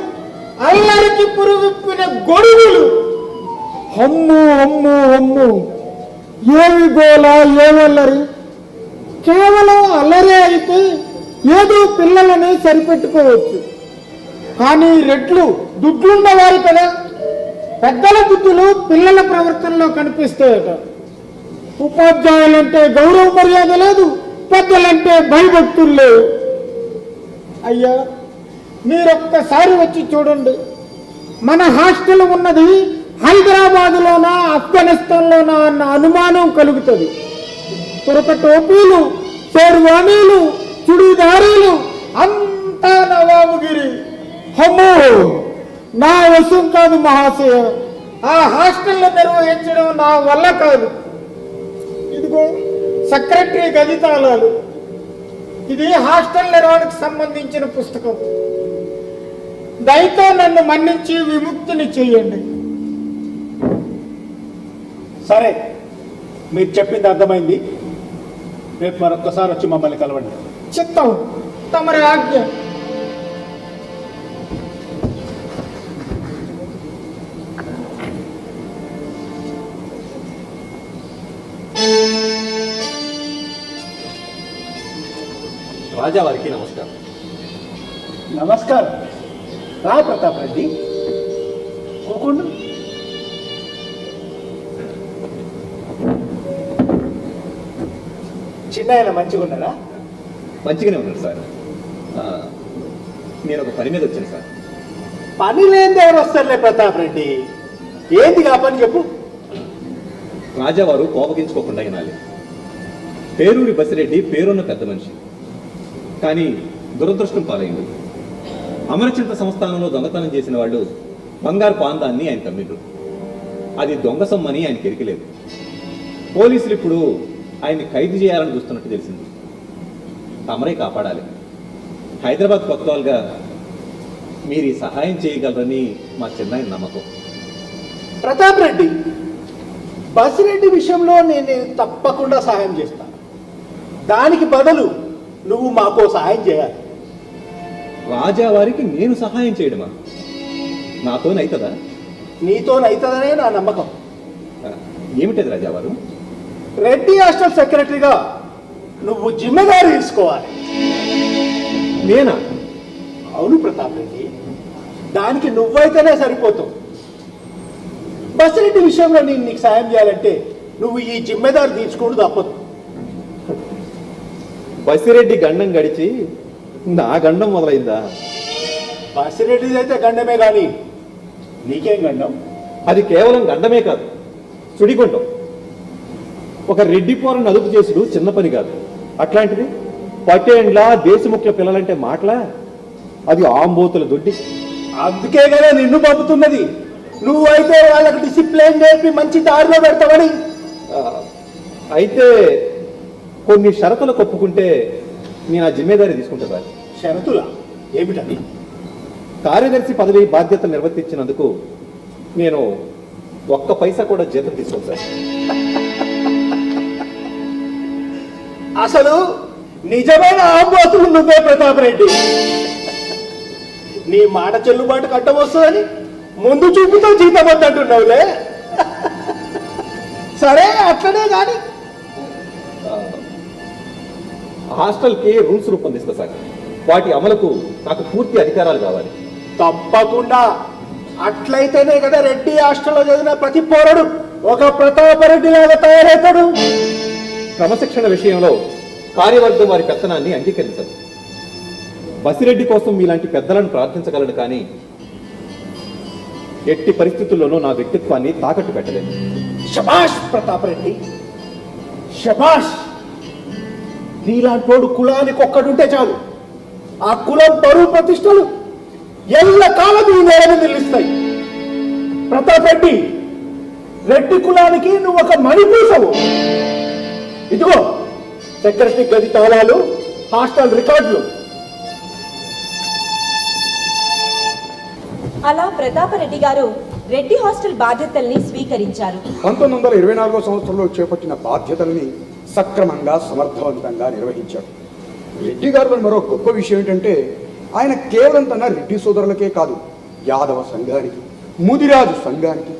అల్లరికి పురువిప్పిన గొడుగులు. అమ్ము అమ్ము అమ్ము, ఏమి గోల, ఏమల్లరి. కేవలం అల్లరే అయితే ఏదో పిల్లలని సరిపెట్టుకోవచ్చు. కానీ రెట్లు దుడ్లున్నవారు కదా, పెద్దల బుద్ధులు పిల్లల ప్రవర్తనలో కనిపిస్తాయట. ఉపాధ్యాయులంటే గౌరవ మర్యాద లేదు, పెద్దలంటే భయభక్తులు లేవు. అయ్యా, మీరొక్కసారి వచ్చి చూడండి. మన హాస్టల్ ఉన్నది హైదరాబాదులోనా ఆఫ్ఘనిస్తాన్లోనా అన్న అనుమానం కలుగుతుంది. తురక టోపీలు, షేర్వాణీలు, చుడీదారీలు అంతా నవాబుగిరి. అమ్మో, నా వశం కాదు మహాశయ. ఆ హాస్టల్లో నిర్వహించడం నా వల్ల కాదు. ఇదిగో సెక్రటరీ గది తాళాలు. ఇది హాస్టల్ నిర్వహణకు సంబంధించిన పుస్తకం. దయతో నన్ను మన్నించి విముక్తిని చెయ్యండి. సరే, మీరు చెప్పింది అర్థమైంది. రేపు మరొక్కసారి వచ్చి మమ్మల్ని కలవండి. చిత్తం, తమరి ఆజ్ఞ. రాజా వారికి నమస్కారం. నమస్కారం. రా ప్రతాప్ రెడ్డి, కూకుండు. చిన్న ఆయన మంచిగా ఉన్నారా? మంచిగానే ఉన్నాడు సార్. నేను ఒక పని మీద వచ్చాను సార్. పని లేని ఎవరు వస్తారులే ప్రతాప్ రెడ్డి. ఏంది కా పని చెప్పు. రాజావారు కోపగించుకోకుండా వినాలి. పేరూరి బసిరెడ్డి పేరున్న పెద్ద మనిషి, కానీ దురదృష్టం పాలైంది. అమరచింత సంస్థానంలో దొంగతనం చేసిన వాళ్ళు బంగారు పాందాన్ని ఆయన కమ్మిండ్రు. అది దొంగ సొమ్మని ఆయనకి ఎరికలేదు. పోలీసులు ఇప్పుడు ఆయన్ని ఖైదు చేయాలని చూస్తున్నట్టు తెలిసింది. తమరే కాపాడాలి. హైదరాబాద్ కొత్తవాళ్ళుగా మీరు ఈ సహాయం చేయగలరని మా చిన్నాయన నమ్మకం. ప్రతాప్ రెడ్డి, బసిరెడ్డి విషయంలో నేను తప్పకుండా సహాయం చేస్తాను. దానికి బదులు నువ్వు మాకో సహాయం చేయాలి. రాజావారికి నేను సహాయం చేయడమా? నాతోనైతుందా? నీతోనైతుందనే నా నమ్మకం. ఏమిటది రాజావారు? రెడ్డి హాస్టల్ సెక్రటరీగా నువ్వు జిమ్మెదారి తీసుకోవాలి. నేనా? అవును ప్రతాప్ రెడ్డి, దానికి నువ్వైతేనే సరిపోతావు. బసిరెడ్డి విషయంలో నేను నీకు సాయం చేయాలంటే నువ్వు ఈ జిమ్మెదారి తీసుకోవడం తప్పదు. బసిరెడ్డి గండం గడిచి నా గండం మొదలైందా? బసిరెడ్డిది అయితే గండమే కానీ నీకేం గండం? అది కేవలం గండమే కాదు, సుడిగుండం. ఒక రెడ్డి పోరను అదుపు చేసుడు చిన్న పని కాదు. అట్లాంటిది పట్టేండ్లా దేశముఖ్య పిల్లలంటే మాటలా? అది ఆంబోతుల దొడ్డి. అందుకే కదా నిన్ను పంపుతున్నది. నువ్వైతే వాళ్ళకు డిసిప్లిన్ నేర్పి మంచి దారిలో పెడతావని. అయితే కొన్ని షరతులు ఒప్పుకుంటే నేను ఆ జిమ్మేదారి తీసుకుంటా. షరతులా? ఏమిటది? కార్యదర్శి పదవి బాధ్యత నిర్వర్తించినందుకు నేను ఒక్క పైసా కూడా జీతం తీసుకోను సార్. అసలు నిజమైన ఆంబోతులు నువ్వే ప్రతాప్ రెడ్డి. నీ మాట చెల్లుబాటు కట్టవస్తుందని ముందు చూపుతో జీతం వద్దంటున్నావులే. సరే, అట్లనే కానీ హాస్టల్కి రూల్స్ రూపొందిస్తా సార్. వాటి అమలుకు నాకు పూర్తి అధికారాలు కావాలి. తప్పకుండా. అట్లయితేనే కదా రెడ్డి హాస్టల్లో చదివిన ప్రతి పౌరుడు ఒక ప్రతాపరెడ్డి లాగా తయారవుతాడు. క్రమశిక్షణ విషయంలో కార్యవర్గం వారి పెత్తనాన్ని అంగీకరించదు. బసిరెడ్డి కోసం మీలాంటి పెద్దలను ప్రార్థించగలను, కానీ ఎట్టి పరిస్థితుల్లోనూ నా వ్యక్తిత్వాన్ని తాకట్టు పెట్టలేదు. శభాష్ ప్రతాపరెడ్డి, శభాష్. నీలాంటోడు కులానికి ఒక్కడుంటే చాలు, ఆ కులం పరువు ప్రతిష్టలు ఎల్ల కాలం ఈ నేలను నిలుస్తాయి. ప్రతాప్ రెడ్డి, రెడ్డి కులానికి నువ్వు ఒక మణిపూసవు. ఇదిగో సెక్రటరీ గది తాళాలు, హాస్టల్ రికార్డులు. అలా ప్రతాపరెడ్డి గారు రెడ్డి హాస్టల్ బాధ్యతల్ని స్వీకరించారు. 1924 సంవత్సరంలో చేపట్టిన బాధ్యతల్ని సక్రమంగా సమర్థవంతంగా నిర్వహించాడు. రెడ్డి గారిలో మరో గొప్ప విషయం ఏంటంటే ఆయన కేవలం తన రెడ్డి సోదరులకే కాదు, యాదవ సంఘానికి, ముదిరాజు సంఘానికి,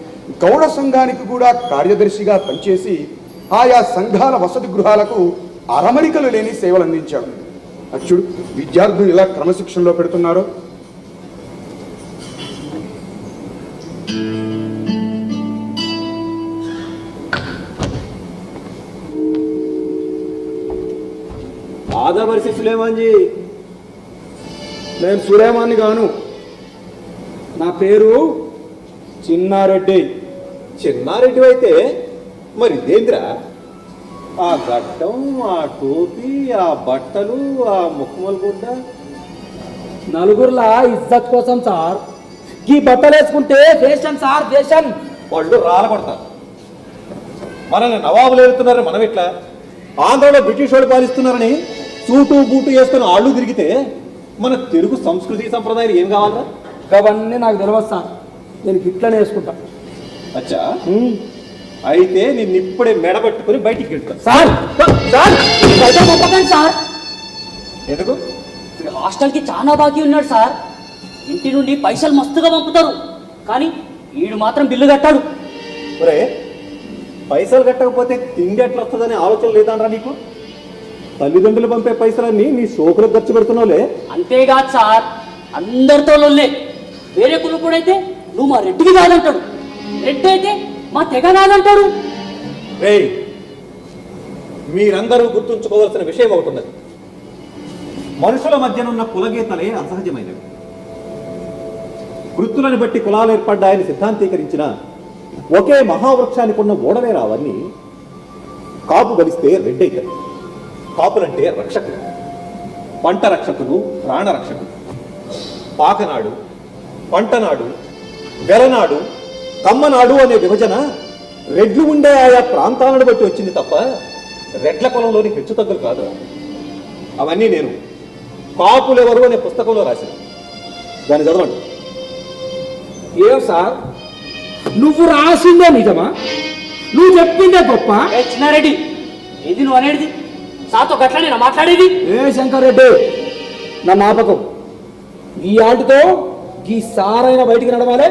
గౌడ సంఘానికి కూడా కార్యదర్శిగా పనిచేసి ఆయా సంఘాల వసతి గృహాలకు అరమరికలు లేని సేవలు అందించాడు. అచ్చుడు విద్యార్థులు ఇలా క్రమశిక్షణలో పెడుతున్నారో. ఆదమర్సి సులేమాన్జీ. నేను సులేమాన్ని గాను. నా పేరు చిన్నారెడ్డి. చిన్నారెడ్డి అయితే మరి ఇదేంద్రా? ఆ గడ్డం, ఆ టోపీ, ఆ బట్టలు, ఆ ముఖమల గుడ్డ. నలుగురులా ఇజ్జత్ కోసం సార్ ఈ బట్టలు వేసుకుంటే ఫేషన్ సార్, ఫేషన్. వాళ్ళు రాలగొడతారు. మనల్ని నవాబులు వెళ్తున్నారని మనం ఎట్లా? ఆంధ్రలో బ్రిటిష్ వాళ్ళు పాలిస్తున్నారని సూటు బూటు వేసుకుని ఆళ్ళు తిరిగితే మన తెలుగు సంస్కృతి సంప్రదాయాలు ఏం కావాలరా? అవన్నీ నాకు తెలియదు సార్, నేను ఇట్లనే వేసుకుంటా. అచ్చా, అయితే నిన్ను ఇప్పుడే మెడబెట్టుకుని బయటికి వెళ్తాను. సార్ సార్ బయట పంపకండి సార్. ఎందుకు? హాస్టల్కి చాలా బాకీ ఉన్నాడు సార్. ఇంటి నుండి పైసలు మస్తుగా పంపుతారు, కానీ వీడు మాత్రం బిల్లు కట్టాడు. ఒరే, పైసలు కట్టకపోతే తిండి ఎట్లా వస్తుందనే ఆలోచన లేదనరా నీకు? తల్లిదండ్రులు పంపే పైసలన్నీ నీ సోకులకు ఖర్చు పెడుతున్నావులే. అంతేకాదు సార్, అందరితో లొల్లే. వేరే కులపుడైతే నువ్వు మా రెడ్డికి కాదంటాడు, రెడ్డి అయితే మా తెగ కాదంటాడు. రేయ్, మీరందరూ గుర్తుంచుకోవాల్సిన విషయం ఒకటి ఉన్నది. మనుషుల మధ్యనున్న కులగీతలే అసహజమైనవి. వృత్తులను బట్టి కులాలు ఏర్పడ్డాయని సిద్ధాంతీకరించిన ఒకే మహావృక్షానికి ఉన్న ఓడలే రావన్నీ. కాపు గలిస్తే రెడ్డైతారు. కాపులంటే రక్షకులు, పంట రక్షకులు, ప్రాణ రక్షకులు. పాకనాడు, పంటనాడు, వెలనాడు, కమ్మనాడు అనే విభజన రెడ్లు ఉండే ఆయా ప్రాంతాలను బట్టి వచ్చింది తప్ప రెడ్ల కులంలోని హెచ్చుతగ్గులు కాదు. అవన్నీ నేను కాపులెవరు అనే పుస్తకంలో రాశాను. దాన్ని చదవండి. ఏం సార్, నువ్వు రాసిందే నిజమా? నువ్వు చెప్పిందే గొప్ప? చిన్నారెడ్డి, ఇది నువ్వు అనేది సాతో గట్ల నేను మాట్లాడేది? ఏ శంకర్ రెడ్డి, నా జ్ఞాపకం ఈ ఆటతో ఈ సారైనా బయటికి నడవాలి,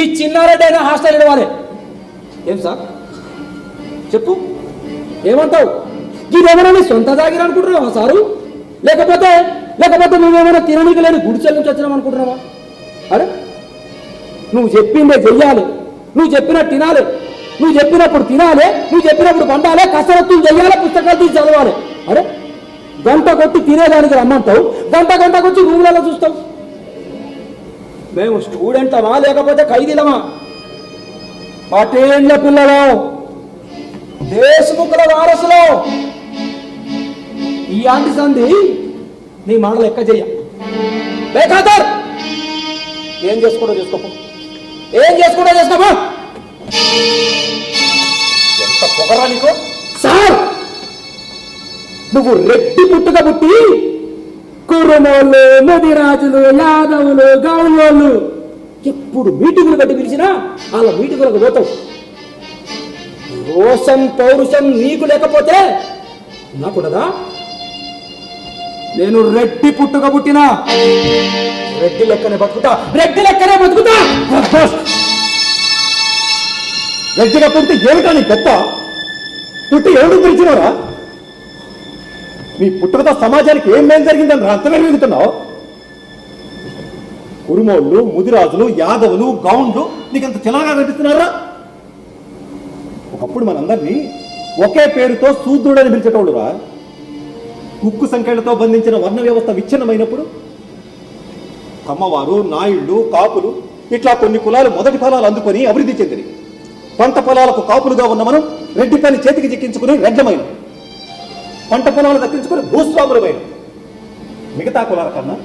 ఈ చిన్నారెడ్డి అయినా హాస్టల్ నడవాలి. ఏం సార్ చెప్పు, ఏమంటావు? ఇదేమైనా సొంత జాగిర అనుకుంటున్నావా సారు? లేకపోతే నువ్వేమైనా తిననీకి లేని గుడిచెల నుంచి వచ్చినావు అనుకుంటున్నావా? అరే, నువ్వు చెప్పిందే చెయ్యాలి, నువ్వు చెప్పినట్టు తినాలి, నువ్వు చెప్పినప్పుడు తినాలి, నువ్వు చెప్పినప్పుడు పండాలి, కసరత్తులు చెయ్యాలి, పుస్తకాలు తీసి చదవాలి. అరే, గంట కొట్టి తినేదానికి రమ్మంటావు, గంట కొచ్చి రూమ్లలో చూస్తావు. మేము స్టూడెంట్లమా లేకపోతే ఖైదీలమా? పటేళ్ల పిల్లలు, దేశముఖుల వారసులు. ఈ ఆంటి సంధి నీ మాట లెక్క చెయ్య. బేఖాతర్, ఏం చేసుకోవడం చేసుకోపో, ఏం చేసుకోవడం చేసుకోపో. ఎంత పొగరా నీకు? సార్, నువ్వు రెడ్డి పుట్టుక పుట్టి కుర్రమోళ్ళు, ముదిరాజులు, యాదవులు, గౌళ్ళోళ్ళు ఎప్పుడు మీటింగులు కట్టి పిలిచినా వాళ్ళ మీటింగులకు పోతావు. రోషం పౌరుషం నీకు లేకపోతే నాకుండదా? నేను రెడ్డి పుట్టుక పుట్టినా రెడ్డి లెక్కనే బతుకుతా, రెడ్డి లెక్కనే బతుకుతా. రెడ్డిగా పుట్టి ఏమిటా నీ గొప్ప? పుట్టి ఎవరు పిలిచినవరా? నీ పుట్టుకతో సమాజానికి ఏం మేలు జరిగిందని అంతమే వెళ్తున్నావు. కురుమోళ్ళు, ముదిరాజులు, యాదవులు, గౌండ్లు నీకెంత చిన్నగా కనిపిస్తున్నారా? ఒకప్పుడు మనందరినీ ఒకే పేరుతో శూద్రుడని పిలిచేటోళ్ళురా. ఉక్కు సంఖ్యలతో బంధించిన వర్ణ వ్యవస్థ విచ్ఛిన్నమైనప్పుడు కమ్మవారు, నాయుళ్ళు, కాపులు ఇట్లా కొన్ని కులాలు మొదటి ఫలాలు అందుకొని అభివృద్ధి చెందినవి. పంట పొలాలకు కాపులుగా ఉన్న మనం రెడ్డి పని చేతికి చిక్కించుకుని రెడ్లమైన, పంట పొలాలు దక్కించుకుని భూస్వాములమైన. మిగతా కులాల కన్నా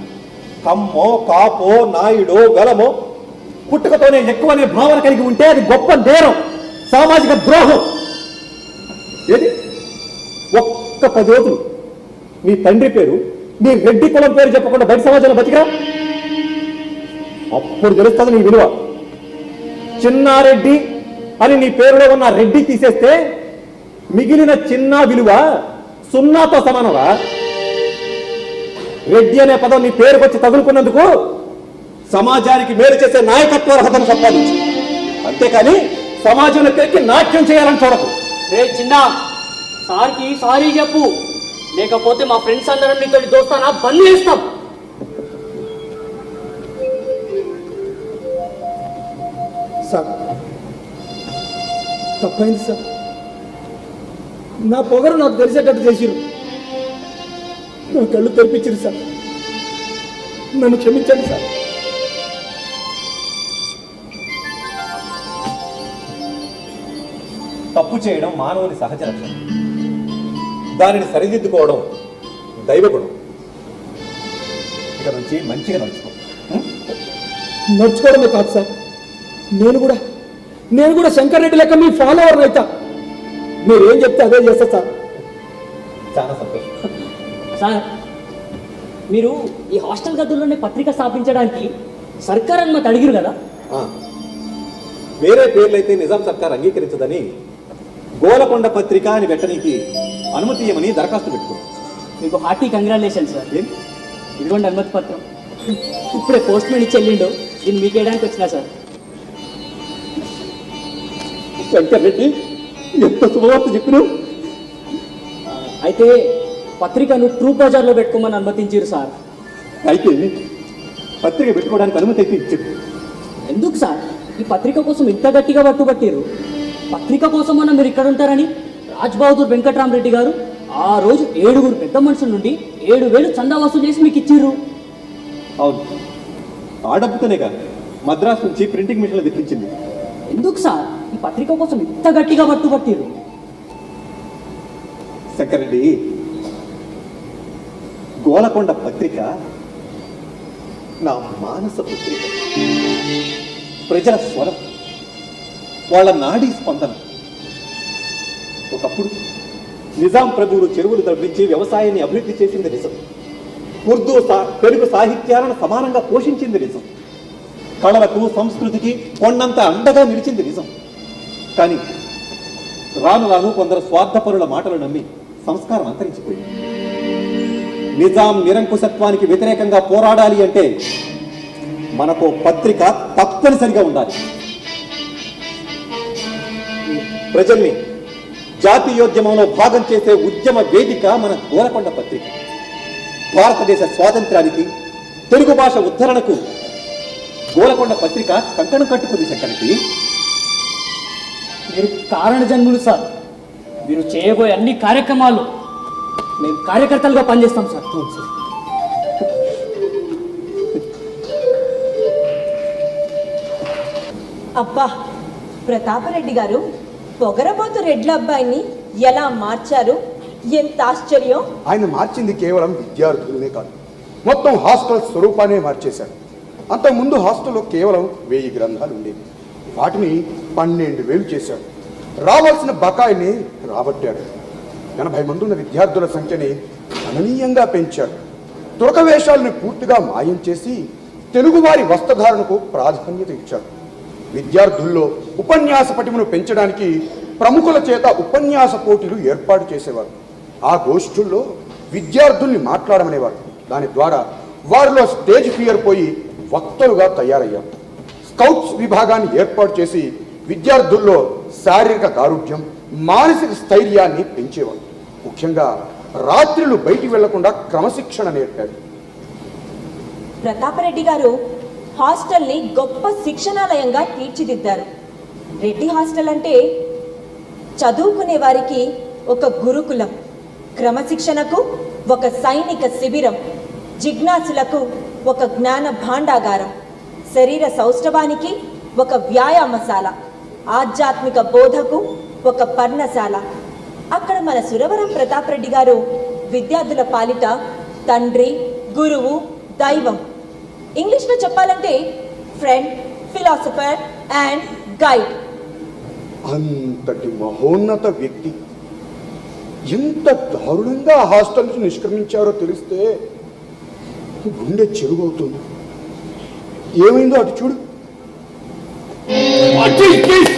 కమ్మో, కాపో, నాయుడో, గలమో పుట్టుకతోనే ఎక్కువనే భావన కలిగి ఉంటే అది గొప్ప నేరం, సామాజిక ద్రోహం. ఏది ఒక్క 10 రోజులు నీ తండ్రి పేరు, నీ రెడ్డి కులం పేరు చెప్పకుండా బయట సమాజంలో బతికా, అప్పుడు తెలుస్తుంది నీ విలువ. చిన్నారెడ్డి అని నీ పేరులో ఉన్న రెడ్డి తీసేస్తే మిగిలిన చిన్న విలువ సున్నాతో సమానరా. రెడ్డి అనే పదం నీ పేరుకొచ్చి తగులుకున్నందుకు సమాజానికి మేలు చేసే నాయకత్వ అర్హతను సంపాదించు, అంతేకాని సమాజంలో పెరిగి నాట్యం చేయాలని చూడకు. రే చిన్న, సార్కి సారీ చెప్పు, లేకపోతే మా ఫ్రెండ్స్ అందరం నీతో దోస్తానా బంద్ చేస్తాం. సార్, తప్పైంది సార్. నా పొగరు నాకు తెలిసేటట్టు చేసిరు. నా కళ్ళు తెరిపించారు సార్. నన్ను క్షమించండి సార్. తప్పు చేయడం మానవుని సహజ లక్షణం. దానిని సరిదిద్దుకోవడం దైవగుణం. ఇక నుంచి మంచిగా నడుచుకో. నడుచుకోవడమే కాదు సార్, నేను కూడా శంకర్ రెడ్డి లెక్క మీ ఫాలోవర్ అవుతా. మీరేం చెప్తే అదే చేస్తా సార్. చాలా సంతోషం. సార్, మీరు ఈ హాస్టల్ గదుల్లోనే పత్రిక స్థాపించడానికి సర్కార్ అనుమతి అడిగిరు కదా? వేరే పేర్లైతే నిజాం సర్కార్ అంగీకరించదని గోలకొండ పత్రిక అని పెట్టడానికి అనుమతి ఇవ్వమని దరఖాస్తు పెట్టుకున్నాం. మీకు హార్టీ కంగ్రాచులేషన్ సార్. ఏం? ఇదిగోండి అనుమతి పత్రం. ఇప్పుడే పోస్ట్ మ్యాన్ ఇచ్చి వెళ్ళిండు. దీన్ని మీకు వేయడానికి వచ్చినా సార్. శంకర్ రెడ్డి ఎంత శుభవార్త చెప్పినావు. అయితే పత్రికను ట్రూ బజార్లో పెట్టుకోమని అనుమతించారు సార్. అయితే పత్రిక పెట్టుకోవడానికి అనుమతి అయితే ఇచ్చింది. ఎందుకు సార్ ఈ పత్రిక కోసం ఇంత గట్టిగా పట్టుబట్టారు? పత్రిక కోసం అన్న మీరు ఇక్కడ ఉంటారని రాజ్ బహదూర్ వెంకట్రామరెడ్డి గారు ఆ రోజు 7 పెద్ద మనుషుల నుండి 7,000 చందా వసూలు చేసి మీకు ఇచ్చిర్రు. అవును, ఆ డబ్బుతోనే కాదు మద్రాసు నుంచి ప్రింటింగ్ మిషన్లు తెప్పించింది. ఎందుకు సార్ ఈ పత్రిక కోసం ఇంత గట్టిగా పట్టుబట్టారు? శంకరెడ్డి, గోలకొండ పత్రిక నా మానస పత్రిక. ప్రజల స్వరం, వాళ్ళ నాడీ స్పందన. ఒకప్పుడు నిజాం ప్రభువులు చెరువులు తవ్వించి వ్యవసాయాన్ని అభివృద్ధి చేసింది నిజం. ఉర్దూ తెలుగు సాహిత్యాలను సమానంగా పోషించింది నిజం. కళలకు సంస్కృతికి కొండంత అండగా నిలిచింది నిజం. కానీ రాను రాను కొందరు స్వార్థపరుల మాటలు నమ్మి సంస్కారం అంతరించిపోయింది. నిజాం నిరంకుశత్వానికి వ్యతిరేకంగా పోరాడాలి అంటే మనకు పత్రిక తప్పనిసరిగా ఉండాలి. ప్రజల్ని జాతీయోద్యమంలో భాగం చేసే ఉద్యమ వేదిక మన గోలకొండ పత్రిక. భారతదేశ స్వాతంత్ర్యానికి, తెలుగు భాష ఉద్ధరణకు గోలకొండ పత్రిక కంకణం కట్టుకుంది. శంకరెడ్డి, మీరు కారణ జన్ములు సార్. మీరు చేయబోయే అన్ని కార్యక్రమాలు మేము కార్యకర్తలుగా పనిచేస్తాం సార్. అబ్బా, ప్రతాపరెడ్డి గారు పొగరబోతు రెడ్ల అబ్బాయిని ఎలా మార్చారు? ఎంత ఆశ్చర్యం! ఆయన మార్చింది కేవలం విద్యార్థులనే కాదు, మొత్తం హాస్టల్ స్వరూపానే మార్చేశారు. అంతకుముందు హాస్టల్లో కేవలం 1000 గ్రంథాలు ఉండేవి. వాటిని 12,000 చేశాడు. రావాల్సిన బకాయిని రాబట్టాడు. 80 మంది ఉన్న విద్యార్థుల సంఖ్యని గణనీయంగా పెంచాడు. తురక వేషాలను పూర్తిగా మాయం చేసి తెలుగువారి వస్త్రధారణకు ప్రాధాన్యత ఇచ్చాడు. విద్యార్థుల్లో ఉపన్యాస పటిమను పెంచడానికి ప్రముఖుల చేత ఉపన్యాస పోటీలు ఏర్పాటు చేసేవారు. ఆ గోష్ఠుల్లో విద్యార్థుల్ని మాట్లాడమనేవారు. దాని ద్వారా వారిలో స్టేజ్ ఫియర్ పోయి వక్తలుగా తయారయ్యారు. స్కౌట్స్ విభాగాన్ని ఏర్పాటు చేసి విద్యార్థుల్లో శారీరక దారుఢ్యం, మానసిక స్థైర్యాన్ని పెంచేవారు. ముఖ్యంగా రాత్రులు బయటికి వెళ్లకుండా క్రమశిక్షణ నేర్పారు. ప్రతాపరెడ్డి గారు హాస్టల్ని గొప్ప శిక్షణాలయంగా తీర్చిదిద్దారు. రెడ్డి హాస్టల్ అంటే చదువుకునే వారికి ఒక గురుకులం, క్రమశిక్షణకు ఒక సైనిక శిబిరం, జిజ్ఞాసులకు ఒక జ్ఞాన భాండాగారం, శరీర సౌష్ఠవానికి ఒక వ్యాయామశాల, ఆధ్యాత్మిక బోధకు ఒక పర్ణశాల. అక్కడ మన సురవరం ప్రతాపరెడ్డి గారు విద్యార్థుల పాలిట తండ్రి, గురువు, దైవం. ఇంగ్లీష్లో చెప్పాలంటే ఫ్రెండ్, ఫిలాసఫర్ అండ్ గైడ్. అంతటి మహోన్నత వ్యక్తి ఎంత దారుణంగా హాస్టల్ నుంచి నిష్క్రమించారో తెలిస్తే గుండె చెరుగవుతుంది. ఏమైందో అటు చూడు. What is this?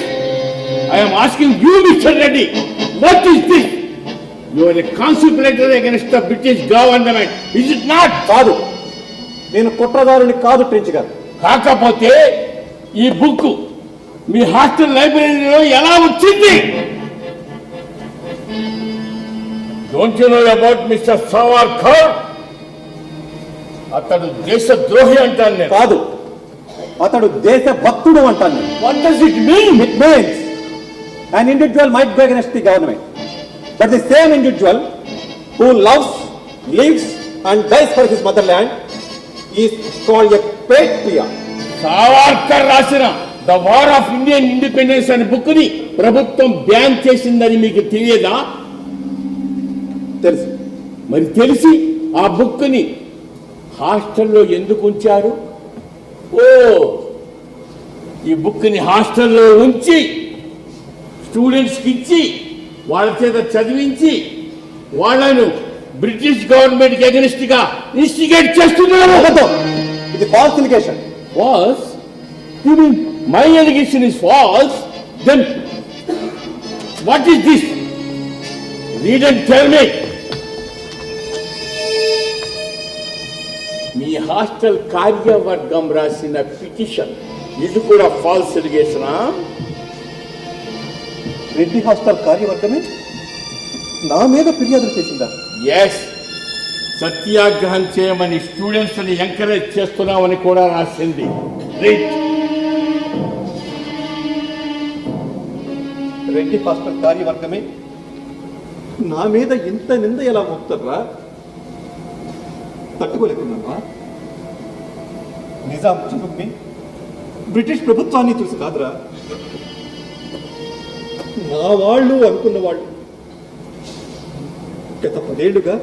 I am asking you, Mr. Reddy. What is this? You are a conspirator against the British government. Is it not? కాదు, నేను కుట్రదారుని కాదు ట్రెంచ్ గారు. కాకపోతే ఈ బుక్ మీ హాస్టల్ లైబ్రరీలో ఎలా వచ్చింది? Don't you know about Mr. Savarkar? అతడు దేశద్రోహి అంటాను నేను. కాదు, అతడు దేశభక్తుడు అంటాను నేను. What does it mean? It means an individual might go against the government, but the same individual who loves, lives and dies for his motherland is called a patriot. Savarkar రాసిన the war of Indian independence అనే book ని ప్రభుత్వం ban చేసిందని మీకు తెలియదా? తెలుసు. మరి తెలిసి ఆ బుక్ ని హాస్టల్లో ఎందుకు ఉంచారు? ఓ, ఈ బుక్ ని హాస్టల్లో ఉంచి స్టూడెంట్స్కి ఇచ్చి వాళ్ళ చేత చదివించి వాళ్ళను బ్రిటిష్ గవర్నమెంట్కి అగెనిస్ట్ గా ఇన్స్టిగేట్ చేస్తున్నారు. ఇది false allegation. False? You mean my allegation is false? Then what is this? Read and tell me. Me hostel కార్యవర్గం రాసిన పిటిషన్ ఇది కూడా ఫాల్స్ ఎలిగేషనా? రెడ్డి హాస్టల్ కార్యవర్గమే నా మీద ఫిర్యాదులు చేసిందా? ఎస్, సత్యాగ్రహం చేయమని స్టూడెంట్స్ ని ఎంకరేజ్ చేస్తున్నామని కూడా రాసింది. రీడ్. రెడ్డి హాస్టల్ కార్యవర్గమే నా మీద ఇంత నింద ఎలా మోపుతారా? తట్టుకోలేకున్నావా? నిజాం చుట్టుకుని బ్రిటిష్ ప్రభుత్వాన్ని చూసి కాదురా, నా వాళ్ళు అనుకున్న వాళ్ళు గత 10 ఏళ్లుగా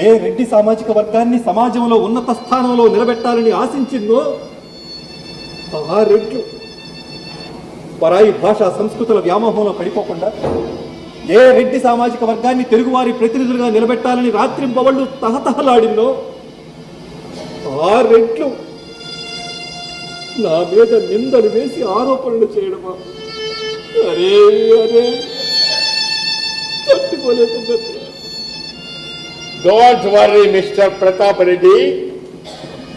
ఏ రెడ్డి సామాజిక వర్గాన్ని సమాజంలో ఉన్నత స్థానంలో నిలబెట్టాలని ఆశించిందో ఆ రెడ్లు పరాయి భాషా సంస్కృతుల వ్యామోహంలో పడిపోకుండా ఏ రెడ్డి సామాజిక వర్గాన్ని తెలుగువారి ప్రతినిధులుగా నిలబెట్టాలని రాత్రింబవళ్ళు తహతహలాడిందో ఆ రెడ్లు నా మీద నిందలు వేసి ఆరోపణలు చేయడమా? అరే అరే, తట్టుకోలేకుండా. Don't worry, Mr. Pratap Reddy.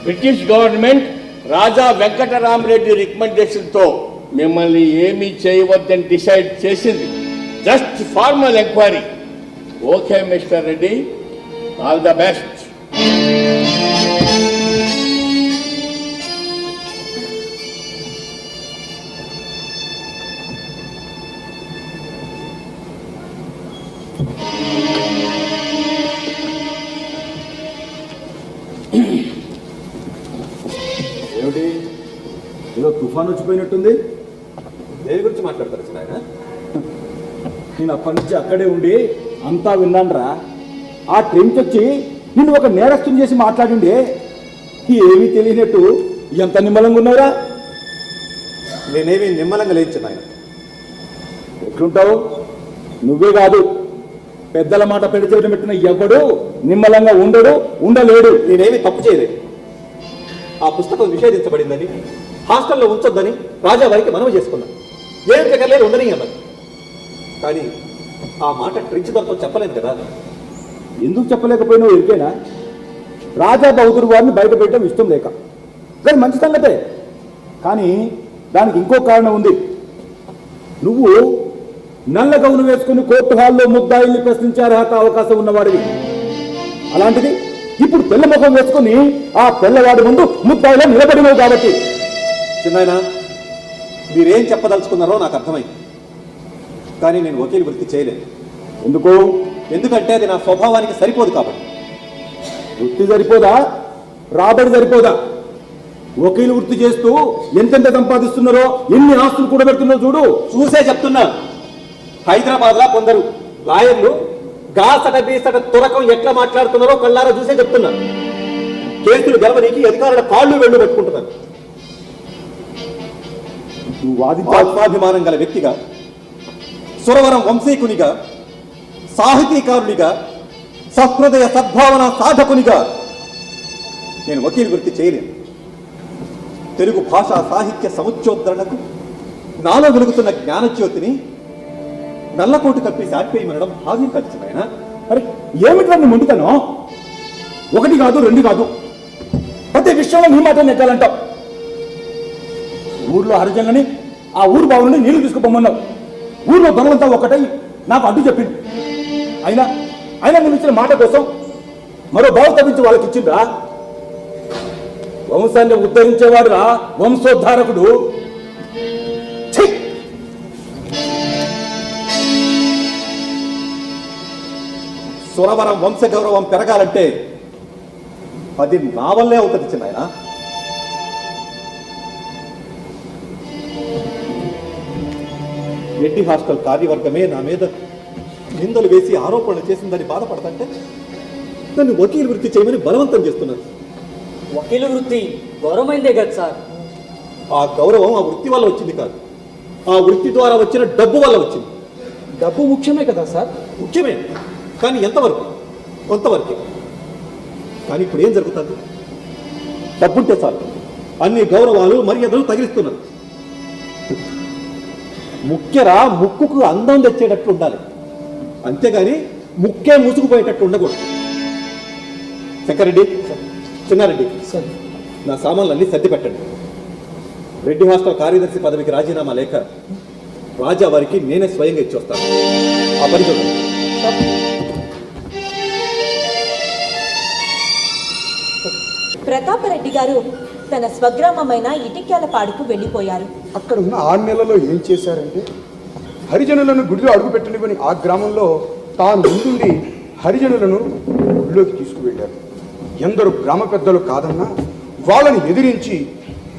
British government Raja Venkataramareddy recommendation తో మిమ్మల్ని ఏమీ చేయవద్దని డిసైడ్ చేసింది. Just formal enquiry. Okay mister Reddy, all the best. ఏమిటి, ఏదో తుఫాన్ వచ్చిపోయినట్టుంది? దేని గురించి మాట్లాడతారు ఆయన? నేను అప్పటి నుంచి అక్కడే ఉండి అంతా విన్నానురా. ఆ ట్రెంచ్ వచ్చి నిన్ను ఒక నేరస్తుని చేసి మాట్లాడిండే, ఏమీ తెలియనట్టు ఎంత నిమ్మలంగా ఉన్నావురా? నేనేమి నిమ్మలంగా లేచిన ఆయన. ఎట్లుంటావు? నువ్వే కాదు, పెద్దల మాట పెడితే పెట్టిన ఎవడు నిమ్మలంగా ఉండడు, ఉండలేడు. నేనేమి తప్పు చేయలేదు. ఆ పుస్తకం నిషేధించబడిందని, హాస్టల్లో ఉంచొద్దని రాజా వారికి మనవి చేసుకున్నాను. ఏం దగ్గరలేదు ఉండని అన్నది. కానీ ఆ మాట ట్రెంచ్ దొరతో చెప్పలేదు కదా. ఎందుకు చెప్పలేకపోయినావు ఎరికేనా? రాజా బహదూర్ వారిని బయట పెట్టడం ఇష్టం లేక. కానీ మంచి సంగతే, కానీ దానికి ఇంకో కారణం ఉంది. నువ్వు నల్ల గౌను వేసుకుని కోర్టు హాల్లో ముద్దాయిల్ని ప్రశ్నించే అర్హత అవకాశం ఉన్నవాడివి. అలాంటిది ఇప్పుడు తెల్ల ముఖం వేసుకుని ఆ తెల్లవాడి ముందు ముద్దాయిలో నిలబడినావు కాబట్టి. చిన్నాయన, మీరేం చెప్పదలుచుకున్నారో నాకు అర్థమైంది. కానీ నేను వకీలు వృత్తి చేయలేదు. ఎందుకు? ఎందుకంటే అది నా స్వభావానికి సరిపోదు కాబట్టి. వృత్తి సరిపోదా? రాబడి సరిపోదా? వకీలు వృత్తి చేస్తూ ఎంతెంత సంపాదిస్తున్నారో, ఎన్ని ఆస్తులు కూడా పెడుతున్నారో చూడు. చూసే చెప్తున్నా. హైదరాబాద్లో కొందరు లాయర్లు గాసట బీసట తురకం ఎట్లా మాట్లాడుతున్నారో కళ్ళారా చూసే చెప్తున్నా. కేసులు గెలవనీకి అధికారుల కాళ్ళు వెళ్ళు పెట్టుకుంటున్నారు. ఆత్మాభిమానం గల వ్యక్తిగా, సురవరం వంశీకునిగా, సాహితీకారునిగా, సహృదయ సద్భావన సాధకునిగా నేను వకీలు వృత్తి చేయలేను. తెలుగు భాషా సాహిత్య సముచ్చోద్ధరణకు నాలో వెలుగుతున్న జ్ఞానజ్యోతిని నల్లకోటు కప్పి సాటిపేయమనడం భావ్యం కలిసి ఆయన. అరే ఏమిట్లా నీ ముందుతాను? ఒకటి కాదు, రెండు కాదు, ప్రతి విషయంలో నీ మాట నెట్టాలంటావు. ఊర్లో హరిజనులని ఆ ఊరు బావులని నీళ్లు తీసుకుపోమన్నావు. ఊర్లో దొంగలంతా ఒకటై నాకు అడ్డు చెప్పింది. అయినా అయినా నువ్వు ఇచ్చిన మాట కోసం మరో బావు తప్పించి వాళ్ళకి ఇచ్చిండ్రా. వంశాన్ని ఉద్ధరించేవాడురా వంశోద్ధారకుడు. సురవరం వంశ గౌరవం పెరగాలంటే అది నా వల్లే అవుతుంది చిన్నాయన. రెడ్డి హాస్టల్ కార్యవర్గమే నా మీద నిందలు వేసి ఆరోపణలు చేసిందని బాధపడతంటే నన్ను వకీలు వృత్తి చేయమని బలవంతం చేస్తున్నారు. వకీలు వృత్తి గౌరవమైందే కదా సార్. ఆ గౌరవం ఆ వృత్తి వల్ల వచ్చింది కాదు, ఆ వృత్తి ద్వారా వచ్చిన డబ్బు వల్ల వచ్చింది. డబ్బు ముఖ్యమే కదా సార్? ముఖ్యమే, కానీ ఎంతవరకు? కొంతవరకే. కానీ ఇప్పుడు ఏం జరుగుతుంది? డబ్బుంటే చాలు అన్ని గౌరవాలు మర్యాదలు తగిలిస్తున్నారు. ముఖ్యరా ముక్కుకు అందం తెచ్చేటట్టు ఉండాలి, అంతేగాని ముక్కే ముసుగుపోయేటట్టు ఉండకూడదు. శంకరెడ్డి, చిన్నారెడ్డి, నా సామాన్లన్నీ సర్ది పెట్టండి. రెడ్డి హాస్టల్ కార్యదర్శి పదవికి రాజీనామా లేక రాజా వారికి నేనే స్వయంగా ఇచ్చి వస్తాను. ఆ పని చూడండి. ప్రతాపరెడ్డి గారు తన స్వగ్రామమైన ఇటిక్యాలపాడుకు వెళ్ళిపోయారు. అక్కడ ఉన్న 6 నెలల్లో ఏం చేశారంటే, హరిజనులను గుడిలో అడుగుపెట్టనివ్వని ఆ గ్రామంలో తాను ముందుండి హరిజనులను గుడిలోకి తీసుకువెళ్ళారు. ఎందరు గ్రామ పెద్దలు కాదన్నా వాళ్ళని ఎదిరించి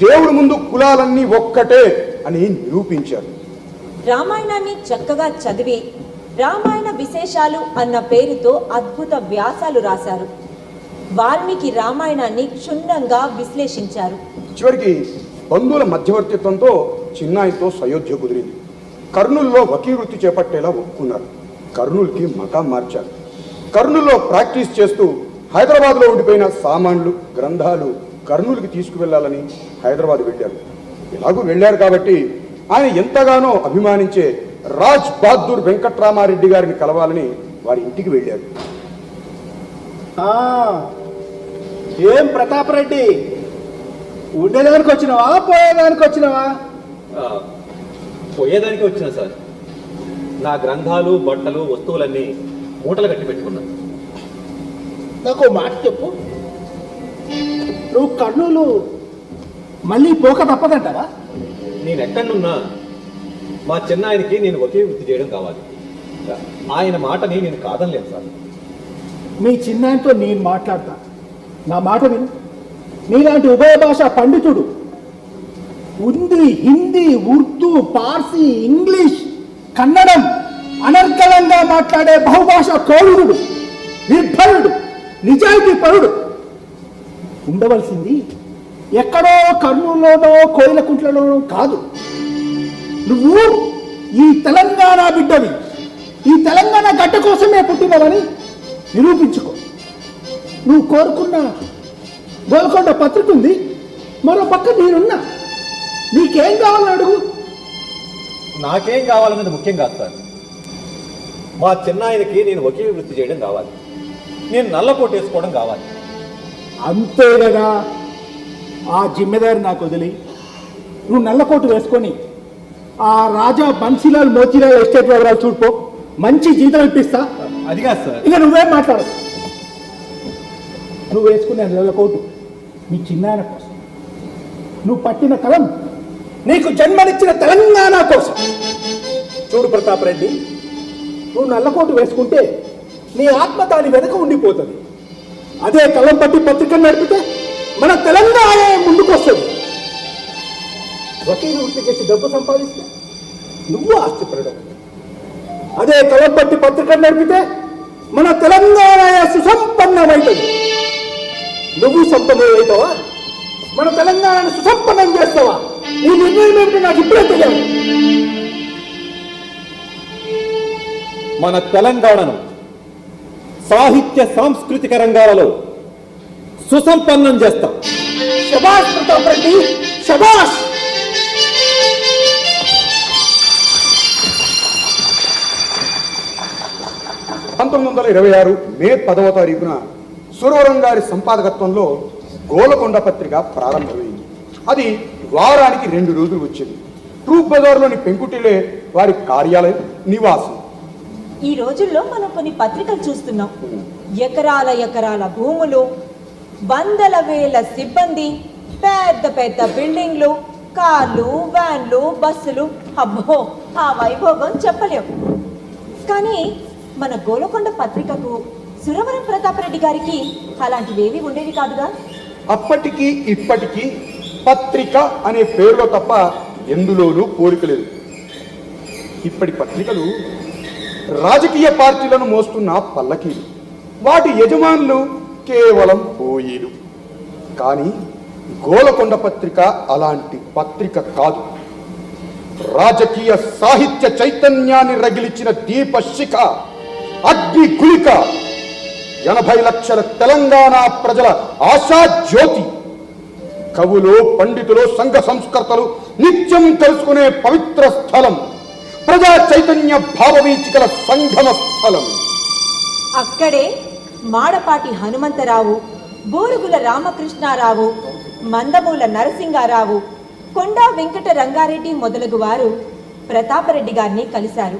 దేవుడి ముందు కులాలన్నీ ఒక్కటే అని నిరూపించారు. రామాయణాన్ని చక్కగా చదివి రామాయణ విశేషాలు అన్న పేరుతో అద్భుత వ్యాసాలు రాశారు. వాల్మీకి రామాయణాన్ని క్షుణ్ణంగా విశ్లేషించారు. చివరికి బంధువుల మధ్యవర్తిత్వంతో చిన్నాయితో సయోధ్య కుదిరింది. కర్నూలులో వకీలు వృత్తి చేపట్టేలా ఒప్పుకున్నారు. కర్నూలుకి మకాం మార్చారు. కర్నూలులో ప్రాక్టీస్ చేస్తూ హైదరాబాద్లో ఉండిపోయిన సామాన్లు, గ్రంథాలు కర్నూలుకి తీసుకువెళ్లాలని హైదరాబాద్ వెళ్ళారు. ఎలాగూ వెళ్ళారు కాబట్టి ఆయన ఎంతగానో అభిమానించే రాజ్ బహదూర్ వెంకట్రామారెడ్డి గారిని కలవాలని వారి ఇంటికి వెళ్ళారు. ఏం ప్రతాపరెడ్డి, ఉండేదానికి వచ్చినావా పోయేదానికి వచ్చినావా? పోయేదానికి వచ్చినా సార్. నా గ్రంథాలు, బట్టలు, వస్తువులన్నీ మూటలు కట్టి పెట్టుకున్నాను. నాకు మాట చెప్పు, నువ్వు కర్నూలు మళ్ళీ పోక తప్పదంటావా? నేను ఎక్కడున్నా మా చిన్నాయనకి నేను ఒకే వృత్తి చేయడం కావాలి. ఆయన మాటని నేను కాదనలేను సార్. మీ చిన్నాయనతో నేను మాట్లాడతా, నా మాట విను. నీలాంటి ఉభయ భాష పండితుడు ఉంది, హిందీ, ఉర్దూ, పార్సీ, ఇంగ్లీష్, కన్నడం అనర్గళంగా మాట్లాడే బహుభాష కోవిదుడు, నిర్భరుడు, నిజాయితీ పరుడు ఉండవలసింది ఎక్కడో కర్నూలులోనో కోయిలకుంట్లలోనో కాదు. నువ్వు ఈ తెలంగాణ బిడ్డవి, ఈ తెలంగాణ గడ్డ కోసమే పుట్టినవని నిరూపించుకో. నువ్వు కోరుకున్న గోల్కొండ పత్రిక ఉంది, మరో పక్క నేనున్నా. నీకేం కావాలని అడుగు. నాకేం కావాలన్నది ముఖ్యం కాదు సార్. మా చిన్నాయనకి నేను ఒకే వృత్తి చేయడం కావాలి, నేను నల్లకోట వేసుకోవడం కావాలి. అంతే కదా, ఆ జిమ్మెదారి నాకు వదిలి నువ్వు నల్లకోటు వేసుకొని ఆ రాజా బన్సీలాల్ మోతీలాల్ ఎస్టేట్ వివరాలు చూడుకో, మంచి జీతం ఇప్పిస్తా. అది కాదు సార్. ఇక నువ్వేం మాట్లాడు. నువ్వు వేసుకునే నల్లకోటు మీ చిన్నాయన కోసం, నువ్వు పట్టిన కలం నీకు జన్మనిచ్చిన తెలంగాణ కోసం. చూడు ప్రతాపరెడ్డి, నువ్వు నల్లకోటు వేసుకుంటే నీ ఆత్మ దాని వెనక ఉండిపోతుంది. అదే కలం పట్టి పత్రికను నడిపితే మన తెలంగాణ ముందుకు వస్తుంది. వకీలు వృత్తి చేసి డబ్బు సంపాదిస్తే నువ్వు ఆస్తిపడవు. అదే కలం పట్టి పత్రికను నడిపితే మన తెలంగాణ సుసంపన్నమవుతుంది. నువ్వు సంపన్నుడవుతావా, మన తెలంగాణను సుసంపన్నం చేస్తావా? ఈ నిర్ణయం ఏమిటో నాకు ఇప్పుడే తెలియదు. మన తెలంగాణను సాహిత్య సాంస్కృతిక రంగాలలో సుసంపన్నం చేస్తాం. శభాష్ ప్రతాపరెడ్డి, శభాష్. మే 10వ తారీఖున సురవరం గారి సంపాదకత్వంలో గోలకొండ పత్రిక ప్రారంభమైంది. అది వారానికి 2 రోజులు వచ్చింది. ట్రూప్ బజార్లోని పెంకుటిలే వారి కార్యాలయం, నివాసం. ఈ రోజుల్లో మనం కొన్ని పత్రికలు చూస్తున్నాం. ఎకరాల ఎకరాల భూములు, వందల వేల సిబ్బంది, పెద్ద పెద్ద బిల్డింగ్లు, కార్లు, వ్యాన్లు, బస్సులు. అబ్బో, ఆ వైభోగం చెప్పలేం. కానీ మన గోలకొండ పత్రికకు సురవరం ప్రతాపరెడ్డి గారికి అలాంటివేవి ఉండేవి కాదుగా. అప్పటికి ఇప్పటికీ పత్రిక అనే పేరులో తప్ప ఎందులోనూ పోలిక లేదు. ఇప్పటి పత్రికలు రాజకీయ పార్టీలను మోస్తున్న పల్లకీలు, వాటి యజమానులు కేవలం పోయేలు. కానీ గోలకొండ పత్రిక అలాంటి పత్రిక కాదు. రాజకీయ సాహిత్య చైతన్యాన్ని రగిలించిన దీపశిఖ, అగ్ని గుళిక, 80 లక్షల తెలంగాణ ప్రజల ఆశా జ్యోతి. కవులు, పండితులు, సంఘ సంస్కర్తలు నిత్యం తెలుసుకునే పవిత్ర స్థలం, ప్రజా చైతన్య భావవీచికల సంగమ స్థలం. అక్కడే మాడపాటి హనుమంతరావు, బూరుగుల రామకృష్ణారావు, మందమూల నరసింగారావు, కొండా వెంకట రంగారెడ్డి మొదలగు వారు ప్రతాపరెడ్డి గారిని కలిశారు.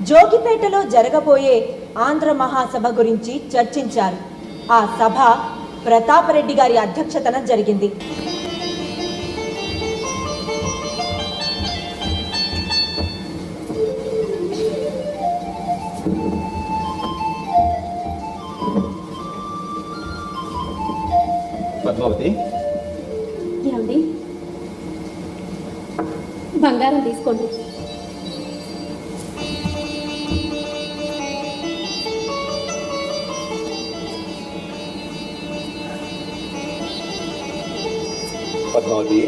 జోగిపేటలో జరగబోయే ఆంధ్ర మహాసభ గురించి చర్చించారు. ఆ సభ ప్రతాపరెడ్డి గారి అధ్యక్షతన జరిగింది. పద్మావతి, ఏమండి బంగారం తీసుకోండి. పద్మావతి,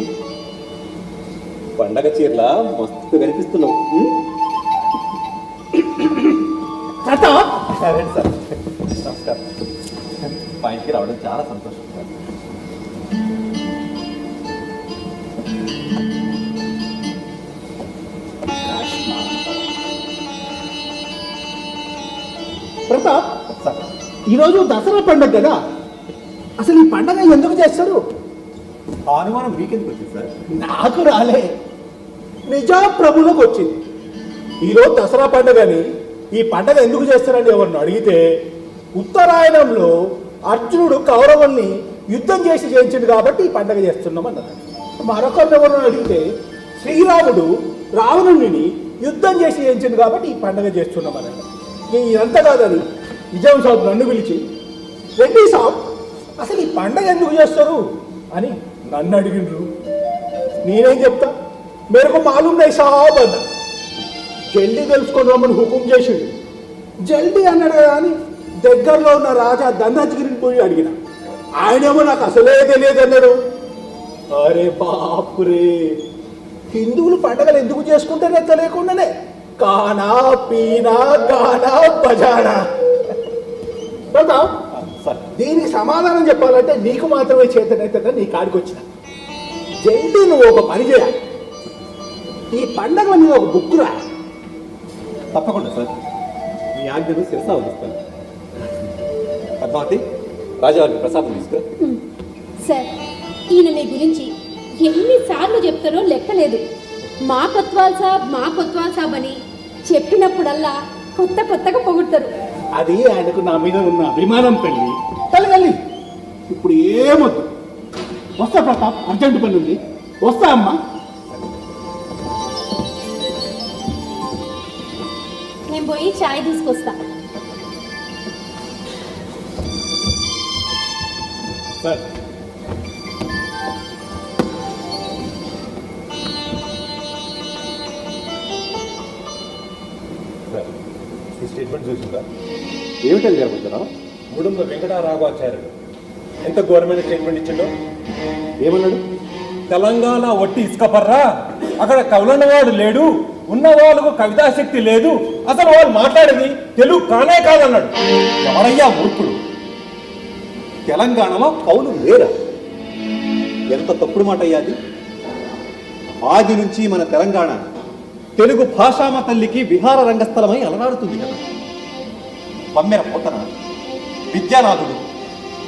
పండగ చీరలా మస్తు కనిపిస్తున్నావు. రండి సార్, నమస్కారం. మా ఇంటికి రావడం చాలా సంతోషం సార్. ప్రతాప్, ఈరోజు దసరా పండుగ కదా, అసలు ఈ పండగ ఎందుకు చేస్తారు? ఆ అనుమానం మీకెందుకు వచ్చింది సార్? నాకు రాలే, నిజాప్రభులకు వచ్చింది. ఈరోజు దసరా పండుగని ఈ పండగ ఎందుకు చేస్తారని ఎవరిని అడిగితే, ఉత్తరాయణంలో అర్జునుడు కౌరవుల్ని యుద్ధం చేసి జయించింది కాబట్టి ఈ పండగ చేస్తున్నాం అన్నారు. మరొకరిని ఎవరిని అడిగితే, శ్రీరాముడు రావణుడిని యుద్ధం చేసి జయించింది కాబట్టి ఈ పండగ చేస్తున్నాం అన్నారు. ఇదంతా కాదని నిజాం సాబ్ నన్ను పిలిచి, రెడ్డి సాబ్ అసలు ఈ పండగ ఎందుకు చేస్తారు అని నన్ను అడిగిండ్రు. నేనేం చెప్తా, మేరకు మాలూమ్ నై సాబ్ అన్నా. జల్దీ తెలుసుకొని రమ్మని హుకుం చేసిండు. జల్దీ అన్నాడు కదా అని దగ్గరలో ఉన్న రాజా దండగిరిని పోయి అడిగిన. ఆయనేమో నాకు అసలే తెలియదు అన్నాడు. అరే బాపురే, హిందువులు పండగలు ఎందుకు చేసుకుంటారో తెలియకుండానే కానా పీనా గానా బజానా. దీనికి సమాధానం చెప్పాలంటే నీకు మాత్రమే చేతనైతే నీ కాడికి వచ్చిన. జల్దీ నువ్వు ఒక పని చేయాలి, ఈ పండగ మీద ఒక బుక్ రా. తప్పకుండా సార్, మీ ఆజ్ఞను శిరసా వదిస్తాను. పద్మావతి, రాజావారికి ప్రసాదం తీసుకురా. సార్, ఈయన మీ గురించి ఎన్నిసార్లు చెప్తారో లెక్కలేదు. మా కొత్వాల్ సాబ్ అని చెప్పినప్పుడల్లా కొత్త కొత్తగా పొగుడతారు. అది ఆయనకు నా మీద ఉన్న అభిమానం పెళ్ళి కలగలి. ఇప్పుడు ఏమొద్దు, వస్తా ప్రతాప్, అర్జెంటు పని ఉంది, వస్తా అమ్మా. నేను పోయి చాయ్ తీసుకొస్తా. సార్, ఈ స్టేట్మెంట్ చూసిందా? ఏమిటని జరుగుతున్నావు? గుడుంబ వెంకటరాఘవాచార్యుడు ఎంత గవర్నమెంట్ స్టేట్మెంట్ ఇచ్చిండో ఏమన్నాడు? తెలంగాణ ఒట్టి ఇసుకపర్రా, అక్కడ కవులన్నవాడు లేడు, ఉన్న వాళ్ళకు కవితాశక్తి లేదు, అసలు వాళ్ళు మాట్లాడేది తెలుగు కానే కాదన్నాడు. ఎవరయ్యా మూర్ఖుడు? తెలంగాణలో కవులు లేరా? ఎంత తప్పుడు మాట అయ్యాది. ఆది నుంచి మన తెలంగాణ తెలుగు భాషామ తల్లికి విహార రంగస్థలమై అలరాడుతుంది కదా. పమ్మెర పోతన, విద్యానాథుడు,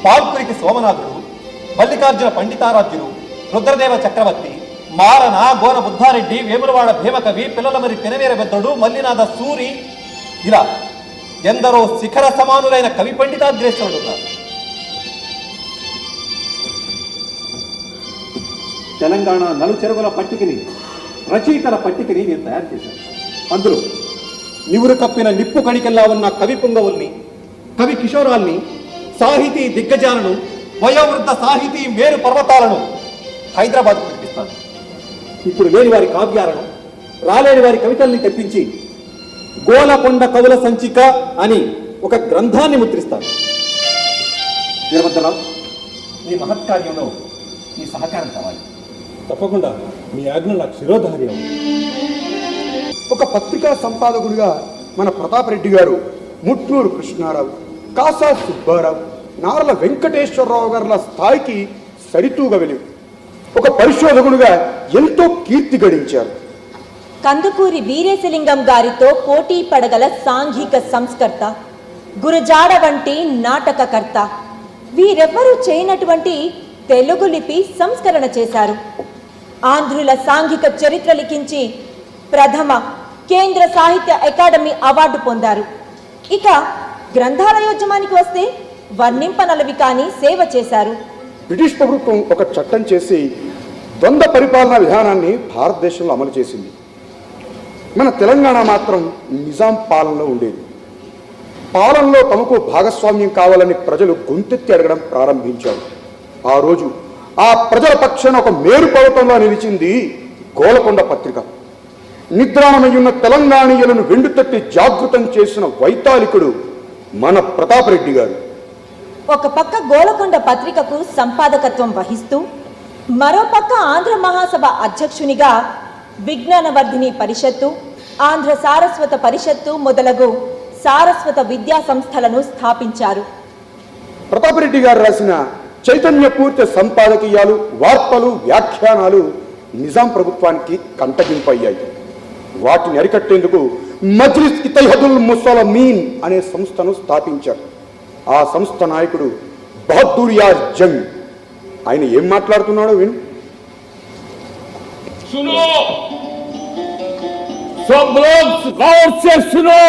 పాల్పురికి సోమనాథుడు, మల్లికార్జున పండితారాధ్యుడు, రుద్రదేవ చక్రవర్తి, మారన గోర బుద్ధారెడ్డి, వేములవాడ భీమకవి, పిల్లలమరి పెనవేర పెద్దడు, మల్లినాథ సూరి, ఇలా ఎందరో శిఖర సమానులైన కవి పండితాగ్రేశ్వరుడు ఉన్నారు. తెలంగాణ నలుచెరుగుల పట్టికని, రచయితల పట్టికని నేను తయారు చేశాను. అందులో నివురు కప్పిన నిప్పు కణికల్లా ఉన్న కవి పుంగవుల్ని, కవి కిషోరాల్ని, సాహితీ దిగ్గజాలను, వయోవృద్ధ సాహితీ మేరు పర్వతాలను హైదరాబాద్కు పిలిపిస్తాను. ఇప్పుడు లేని వారి కావ్యాలను, రాలేని వారి కవితల్ని తెప్పించి గోలకొండ కవుల సంచిక అని ఒక గ్రంథాన్ని ముద్రిస్తాను. వీరభద్రరావు, ఈ మహత్కార్యంలో మీ సహకారం కావాలి. తప్పకుండా మీ ఆజ్ఞ నాకు శిరోధార్యం. ఒక పత్రికా సంపాదకుడిగా మన ప్రతాప్ రెడ్డి గారు ముట్నూరు కృష్ణారావు, కాసా సుబ్బారావు, నారల వెంకటేశ్వరరావు గారుల స్థాయికి సరితూగ ఒక పరిశోధకుడుగా ఎంతో కీర్తి గడించారు. కందుకూరి వీరేశలింగం గారితో పోటీ పడగల సాంఘిక సంస్కర్త, గురజాడ వంటి నాటకకర్త, వీరెవ్వరూ చేయనటువంటి తెలుగు లిపి సంస్కరణ చేశారు. ఆంధ్రుల సాంఘిక చరిత్ర లిఖించి ప్రథమ కేంద్ర సాహిత్య అకాడమీ అవార్డు పొందారు. ఇక గ్రంథాలయోద్యమానికి వస్తే వర్ణింపనలవి కాని సేవ చేశారు. బ్రిటిష్ ప్రభుత్వం ఒక చట్టం చేసి ద్వంద్వ పరిపాలనా విధానాన్ని భారతదేశంలో అమలు చేసింది. మన తెలంగాణ మాత్రం నిజాం పాలనలో ఉండేది. పాలనలో తమకు భాగస్వామ్యం కావాలని ప్రజలు గొంతెత్తి అడగడం ప్రారంభించారు. ఆ రోజు ఆ ప్రజల పక్షాన ఒక మేరు పర్వతంలో నిలిచింది గోలకొండ పత్రిక. నిద్రాణమయ్యున్న తెలంగాణీయులను వెండుతట్టి జాగృతం చేసిన వైతాళికుడు మన ప్రతాప్ రెడ్డి గారు. ఒక పక్క గోలకొండ పత్రికకు సంపాదకత్వం వహిస్తూ, మరోపక్క ఆంధ్ర మహాసభ అధ్యక్షునిగా విజ్ఞానవర్ధిని పరిషత్తు, ఆంధ్ర సారస్వత పరిషత్తు మొదలగు సారస్వత విద్యా సంస్థలను స్థాపించారు. ప్రతాప్ రెడ్డి గారు రాసిన చైతన్యపూర్తి సంపాదకీయాలు, వార్తలు, వ్యాఖ్యానాలు నిజాం ప్రభుత్వానికి కంటగింపయ్యాయి. వాటిని అరికట్టేందుకు మజ్లిస్ ఇత్తైహదుల్ ముస్లిమీన్ అనే సంస్థను స్థాపించారు. ఆ సంస్థ నాయకుడు బహదూర్ యార్ జంగ్. ఆయన ఏం మాట్లాడుతున్నాడో విను. सुनो, सब लोग गौर से सुनो.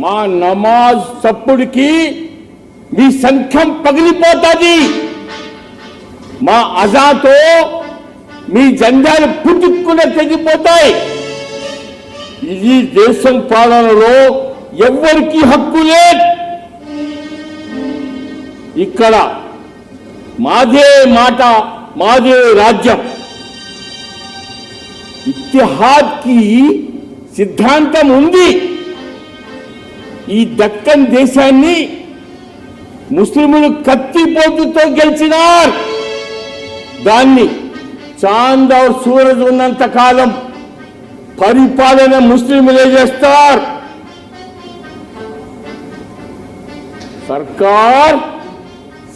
మా నమాజ్ చప్పుడుకి మీ సంఖ్యం పగిలిపోతుంది. మా అజాతో మీ జెండాలు పుట్టుకునే తెగిపోతాయి. ఇది దేశం పాలనలో ఎవ్వరికీ హక్కు లేదు. ఇక్కడ మాదే మాట, మాదే రాజ్యం. ఇత్తిహాద్ కి సిద్ధాంతం ఉంది. ఈ దక్కన్ దేశాన్ని ముస్లింలు కత్తిపోటుతో గెలిచినారు. దాన్ని చాంద్ और సూరజ్ ఉన్నంత కాలం పరిపాలన ముస్లింలే చేస్తారు.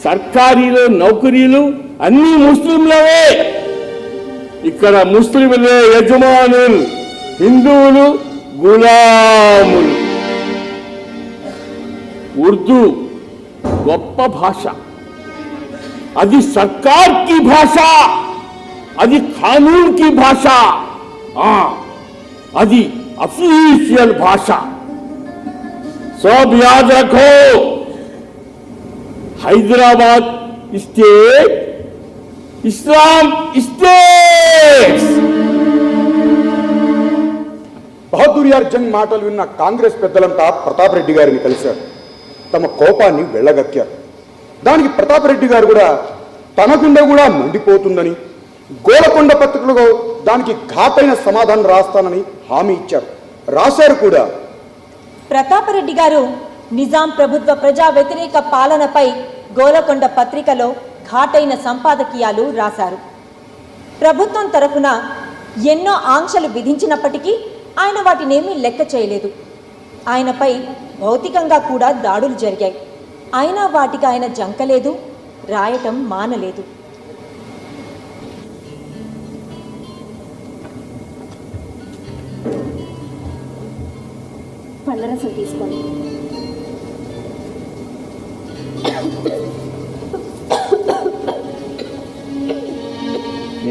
సర్కారీలు, నౌకరీలు అన్ని ముస్లింలవే. ఇక్కడ ముస్లింలే యజమానులు, హిందువులు గులాములు. ఉర్దూ గొప్ప భాష. అది సర్కార్ కి భాష, అది కానూన్ కి భాష, అది అఫీషియల్ భాష. सब याद रखो. हैदराबाद स्टेट इस्लाम स्टेट. బహదూర్ యార్ జంగ్ మాటలు విన్న కాంగ్రెస్ పెద్దలంతా ప్రతాప్ రెడ్డి గారిని కలిశారు. తమ కోపాన్ని వెళ్ళగక్కారు. దానికి ప్రతాప్ రెడ్డి గారు కూడా తన గుండె కూడా మండిపోతుందని, గోలకొండ పత్రికలో దానికి ఘాటైన సమాధానం రాస్తానని హామీ ఇచ్చారు. రాశారు కూడా. ప్రతాపరెడ్డి గారు నిజాం ప్రభుత్వ ప్రజా వ్యతిరేక పాలనపై గోలకొండ పత్రికలో ఘాటైన సంపాదకీయాలు రాశారు. ప్రభుత్వం తరఫున ఎన్నో ఆంక్షలు విధించినప్పటికీ ఆయన వాటినేమీ లెక్క చేయలేదు. ఆయనపై భౌతికంగా కూడా దాడులు జరిగాయి. అయినా వాటికి ఆయన జంకలేదు, రాయటం మానలేదు. పళ్ళరసం తీసుకోండి.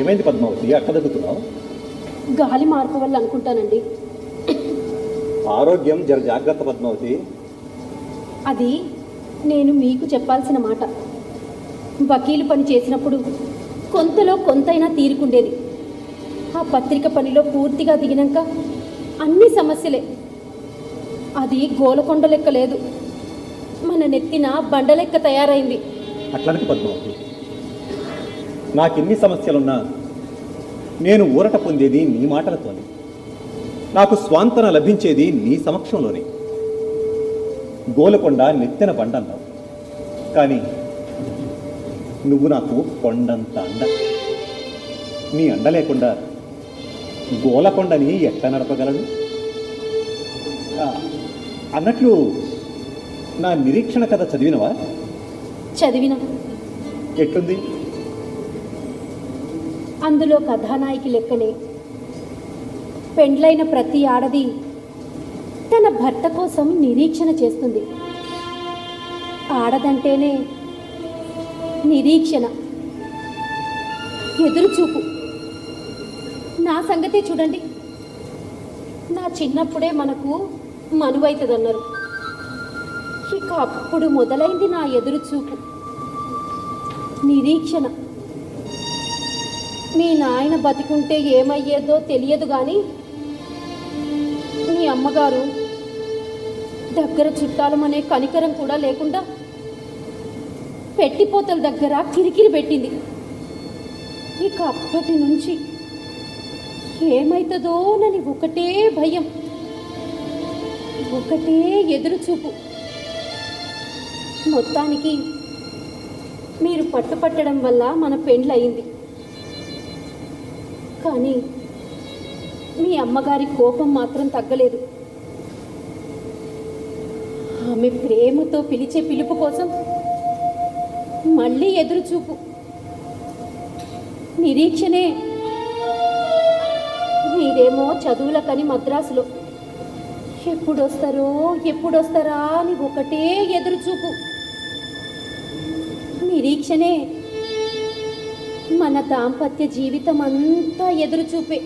ఏమైంది పద్మావతి, అట్లా దగ్గుతున్నావు? గాలి మార్పు వల్ల అనుకుంటానండి. ఆరోగ్యం జర జాగ్రత్త పద్మావతి. అది నేను మీకు చెప్పాల్సిన మాట. వకీలు పని చేసినప్పుడు కొంతలో కొంతైనా తీరుకుండేది. ఆ పత్రిక పనిలో పూర్తిగా దిగినాక అన్ని సమస్యలే. అది గోలకొండ లెక్క లేదు, మన నెత్తిన బండ లెక్క తయారైంది. అట్లనకు పద్మావతి, నాకెన్ని సమస్యలున్నా నేను ఊరట పొందేది నీ మాటలతోనే, నాకు స్వాంతన లభించేది నీ సమక్షంలోనే. గోలకొండ నెత్తిన బండన్నావు, కానీ నువ్వు నాకు కొండంత అండ. నీ అండ లేకుండా గోలకొండని ఎట్లా నడపగలను? అన్నట్లు నా నిరీక్షణ కథ చదివినవా? చదివిన. ఎట్లుంది? అందులో కథానాయికి లెక్కనే పెండ్లైన ప్రతి ఆడది తన భర్త కోసం నిరీక్షణ చేస్తుంది. ఆడదంటేనే నిరీక్షణ, ఎదురుచూపు. నా సంగతే చూడండి, నా చిన్నప్పుడే మనకు మనువైతుందన్నారు. ఇక అప్పుడు మొదలైంది నా ఎదురుచూపు, నిరీక్షణ. మీ నాయన బతికుంటే ఏమయ్యేదో తెలియదు కానీ మీ అమ్మగారు దగ్గర చుట్టాలమనే కనికరం కూడా లేకుండా పెట్టిపోతల దగ్గర కిరికిరి పెట్టింది. ఇక అప్పటి నుంచి ఏమైతుందోనని ఒకటే భయం, ఒకటే ఎదురుచూపు. మొత్తానికి మీరు పట్టుపట్టడం వల్ల మన పెండ్లయింది. కానీ మీ అమ్మగారి కోపం మాత్రం తగ్గలేదు. ఆమె ప్రేమతో పిలిచే పిలుపు కోసం మళ్ళీ ఎదురుచూపు, నిరీక్షణే. మీరేమో చదువులకని మద్రాసులో, ఎప్పుడొస్తారా అని ఒకటే ఎదురుచూపు, నిరీక్షణే. మన దాంపత్య జీవితం అంతా ఎదురుచూపే.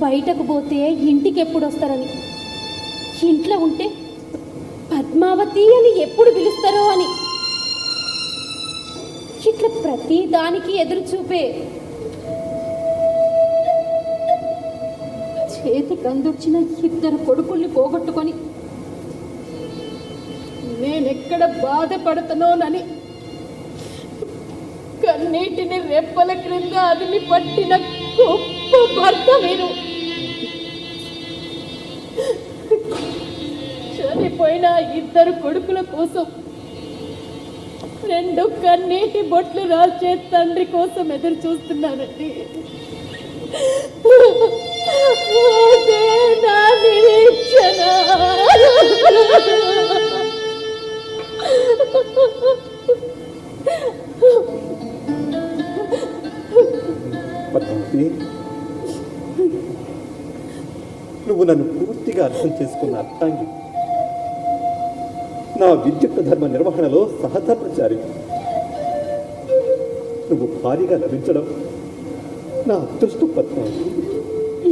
బయటకు పోతే ఇంటికి ఎప్పుడు వస్తారని, ఇంట్లో ఉంటే పద్మావతి అని ఎప్పుడు పిలుస్తారో అని, ఇట్లా ప్రతి దానికి ఎదురుచూపే. చేతికి అందొచ్చిన 2 కొడుకుల్ని పోగొట్టుకొని నేనెక్కడ బాధపడుతున్నానని కన్నీటిని రెప్పల క్రింద అదిమి పట్టిన గొప్ప భర్త మీరు. చనిపోయిన 2 కొడుకుల కోసం 2 కన్నీటి బొట్లు రాల్చే తండ్రి కోసం ఎదురు చూస్తున్నానండి. అదే నా నిరీక్షణ. పద్మావతి, నువ్వు నన్ను పూర్తిగా అర్థం చేసుకున్న అర్థాంగి, నా విద్యుత్ ధర్మ నిర్వహణలో సహధర్మచారి. నువ్వు భారీగా లభించడం నా అదృష్టం పద్మావతి.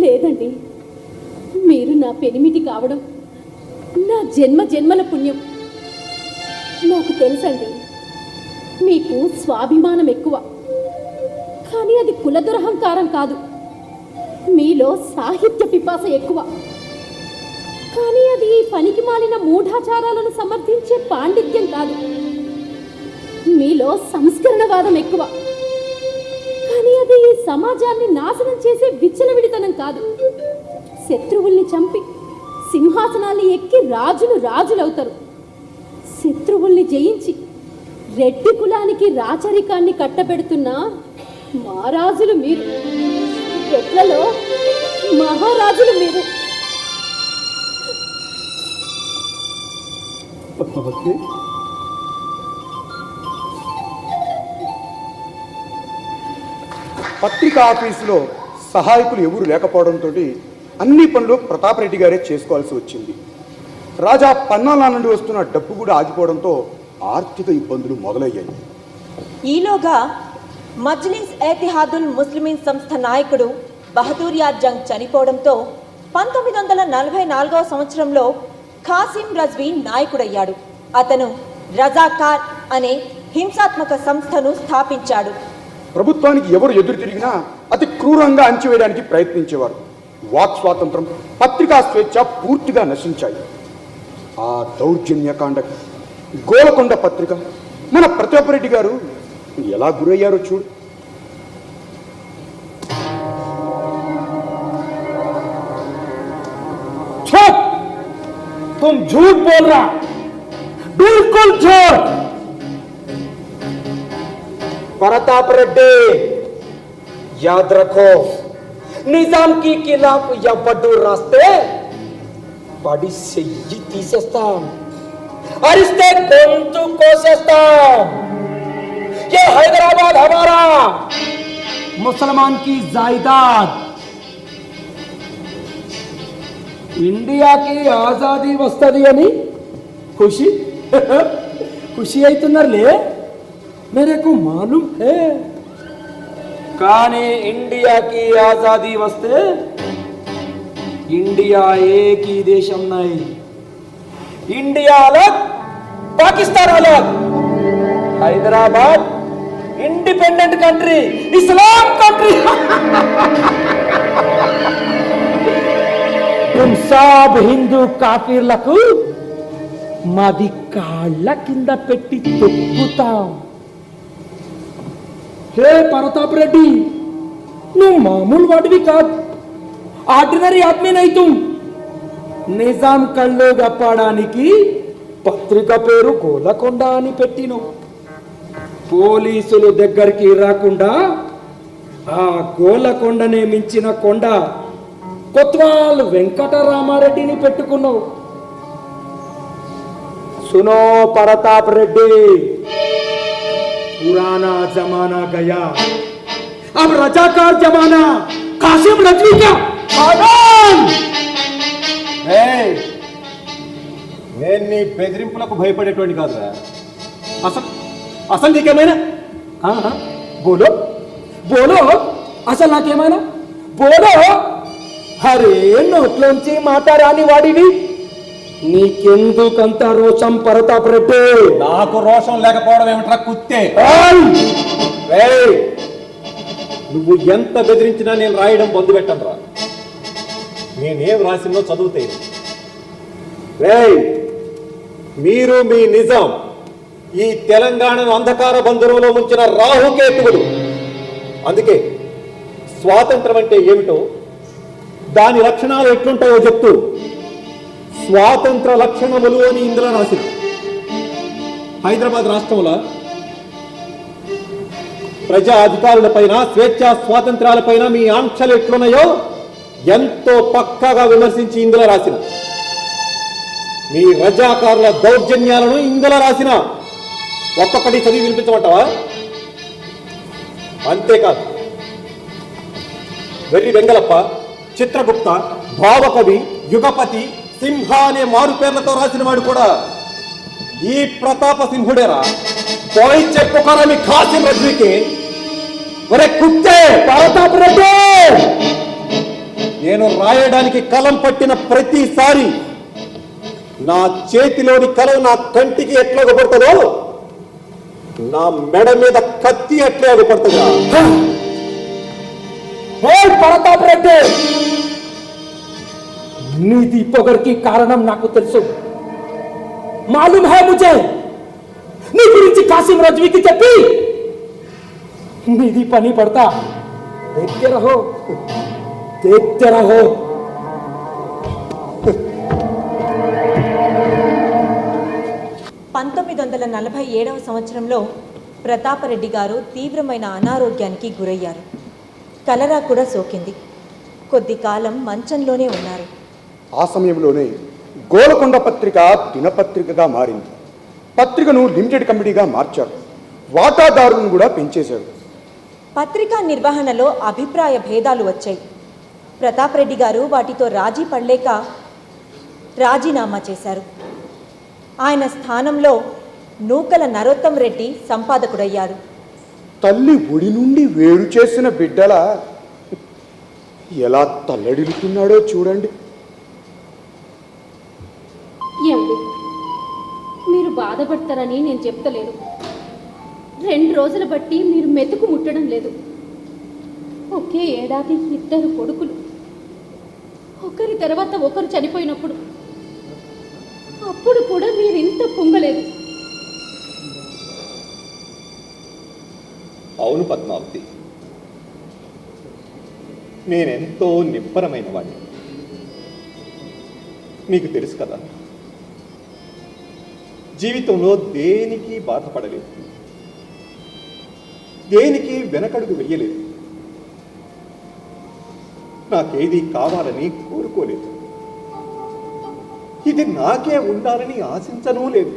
లేదండి, మీరు నా పెనిమిటి కావడం నా జన్మల పుణ్యం. నాకు తెలుసండి, మీకు స్వాభిమానం ఎక్కువ, కానీ అది కుల దురహంకారం కాదు. మీలో సాహిత్య పిపాస ఎక్కువ, కానీ అది పనికి మాలిన మూఢాచారాలను సమర్థించే పాండిత్యం కాదు. మీలో సంస్కరణవాదం ఎక్కువ, కానీ అది ఈ సమాజాన్ని నాశనం చేసే విచ్చలవిడితనం కాదు. శత్రువుల్ని చంపి సింహాసనాల్ని ఎక్కి రాజులవుతారు. శత్రువుల్ని జయించి రెడ్డి కులానికి రాచరికాన్ని కట్టబెడుతున్న మహారాజులు మీరు. ఎట్లలో మహారాజులు మీరు. పద్మావతి, పత్రికా ఆఫీసులో సహాయకులు ఎవరు లేకపోవడంతో అన్ని పనులు ప్రతాపరెడ్డి గారే చేసుకోవాల్సి వచ్చింది. రాజా పన్నాల నుండి వస్తున్న డబ్బు కూడా ఆగిపోవడంతో ఆర్థిక ఇబ్బందులు మొదలయ్యాయి. ఈలోగా మజ్లిస్ ఎతిహాదుల్ ముస్లిమీన్ సంస్థ నాయకుడు బహదూర్యార్ జంగ్ చనిపోవడంతో 1944వ సంవత్సరంలో ఖాసిం రజ్వీ నాయకుడయ్యాడు. అతను రజాకార్ అనే హింసాత్మక సంస్థను స్థాపించాడు. ప్రభుత్వానికి ఎవరు ఎదురు తిరిగినా అతి క్రూరంగా అంచివేయడానికి ప్రయత్నించేవారు. వాక్ స్వాతంత్రం, పత్రికా స్వేచ్ఛ పూర్తిగా నశించాయి. ఆ దౌర్జన్యకాండ గోలకొండ పత్రిక మన ప్రతాపరెడ్డి గారు ఎలా గురయ్యారో చూడు. तुम झूठ बोल रहा, बिल्कुल झूठ. प्रताप रेड्डी, याद रखो, निजाम की खिलाफ ఎవడు రాస్తే వాడి చెయ్యి తీసేస్తాం, అరిస్తే గొంతు కోసేస్తాం. ये हैदराबाद हमारा, मुसलमान की जायदाद. ఇండియాకి ఆజాదీ వస్తుంది అని ఖుషి ఖుషి అవుతున్నారులే, మేరకు మాలూమ్ హే. కానీ ఇండియాకి ఆజాదీ వస్తే ఇండియా ఏక్ ही దేశం नहीं, ఇండియా अलग, పాకిస్తాన్ अलग, హైదరాబాద్ ఇండిపెండెంట్ కంట్రీ, ఇస్లాం కంట్రీ. तुम सब हिंदू కాఫీర్లకు మాది కాళ్ళ కింద పెట్టి తొక్కుతాం. హే ప్రతాప్ రెడ్డి, నువ్వు మామూలు వాడివి కాదు, ఆర్డినరీ ఆద్మీ నై తుమ్. నిజాం కళ్ళు గప్పడానికి పత్రిక పేరు గోలకొండ అని పెట్టిను. పోలీసులు దగ్గరికి రాకుండా ఆ గోలకొండనే మించిన కొండ కొత్వాల్ వెంకటరామారెడ్డిని పెట్టుకున్నావు. सुनो प्रताप रेड्डी, पुराना जमाना गया, अब रजाकार जमाना, कासिम रजवी का आगान. నేను నీ బెదిరింపులకు భయపడేటువంటి కాదురా. అసలు నీకేమైనా బోలో బోలో, అసలు నాకేమైనా బోలో. హరే నోట్లోంచి మాట రాని వాడివి, నీకెందుకంత రోషం ప్రతాప్ రెడ్డి? నాకు రోషం లేకపోవడం ఏమిట్రా కుత్తే? నువ్వు ఎంత బెదిరించినా నేను రాయడం బంధు పెట్టను రా. నేనేం రాసిందో చదువుతే. మీరు మీ నిజాం ఈ తెలంగాణను అంధకార బంధువులో ముంచిన రాహుకేతువులు. అందుకే స్వాతంత్రం అంటే ఏమిటో, దాని లక్షణాలు ఎట్లుంటాయో చెప్తూ స్వాతంత్ర లక్షణములు అని ఇందులో రాసిన. హైదరాబాద్ రాష్ట్రంలో ప్రజా అధికారులపైన, స్వేచ్ఛా స్వాతంత్రాలపైన మీ ఆంక్షలు ఎట్లున్నాయో ఎంతో పక్కాగా విమర్శించి ఇందులో రాసిన. మీ రజాకారుల దౌర్జన్యాలను ఇందులో రాసిన. ఒక్కొక్కటి చదివి వినిపించమంటావా? అంతేకాదు, వెర్రి వెంగళప్ప, చిత్రగుప్త, భావకవి, యుగపతి, సింహ అనే మారు పేర్లతో రాసిన వాడు కూడా ఈ ప్రతాప సింహుడేరా. పోయి చెప్పుకోరా మీ కాసిం రజ్వీకి. ఒరే కుత్తే ప్రతాప్ రెడ్డి, నేను రాయడానికి కలం పట్టిన ప్రతిసారి నా చేతిలోని కలం నా కంటికి ఎట్లా పడుతుందో నా మెడ మీద కత్తి ఎట్లా పడుతుందా? ప్రతాప్ రెడ్డి, నీతి పొగర్కి కారణం నాకు తెలుసు. మాలూమ్ హై ముझे. నీ గురించి కాసిం రజ్వీకి చెప్పి నీది పని పడతా. देखते रहो, देखते रहो. 1947వ సంవత్సరంలో ప్రతాపరెడ్డి గారు తీవ్రమైన అనారోగ్యానికి గురయ్యారు. కలరా కూడా సోకింది. కొద్ది కాలం మంచంలోనే ఉన్నారు. ఆ సమయంలోనే గోలకొండ పత్రిక దినపత్రికగా మారింది. పత్రికను లిమిటెడ్ కమిటీగా మార్చారు. వాటాదారులను కూడా పెంచేశారు. పత్రికా నిర్వహణలో అభిప్రాయ భేదాలు వచ్చాయి. ప్రతాపరెడ్డి గారు వాటితో రాజీ పడలేక రాజీనామా చేశారు. ఆయన స్థానంలో నూకల నరోత్తం రెడ్డి సంపాదకుడయ్యారు. తల్లి ఒడి నుండి వేరు చేసిన బిడ్డల ఎలా తల్లడిల్లుతున్నాడో చూడండి. ఏమండి, మీరు బాధపడతారని నేను చెప్తలేను. 2 రోజుల బట్టి మీరు మెతుకు ముట్టడం లేదు. ఒకే ఏడాది 2 కొడుకులు. ఒకరి తర్వాత ఒకరు చనిపోయినప్పుడు అప్పుడు కూడా మీరు ఇంత పొంగలేదు. అవును పద్మావతి, నేనెంతో నిబ్బరమైన వాడిని. నీకు తెలుసు కదా, జీవితంలో దేనికి బాధపడలేదు, దేనికి వెనకడుగు వెయ్యలేదు, నాకేది కావాలని కోరుకోలేదు, ఇది నాకే ఉండాలని ఆశించనూ లేదు.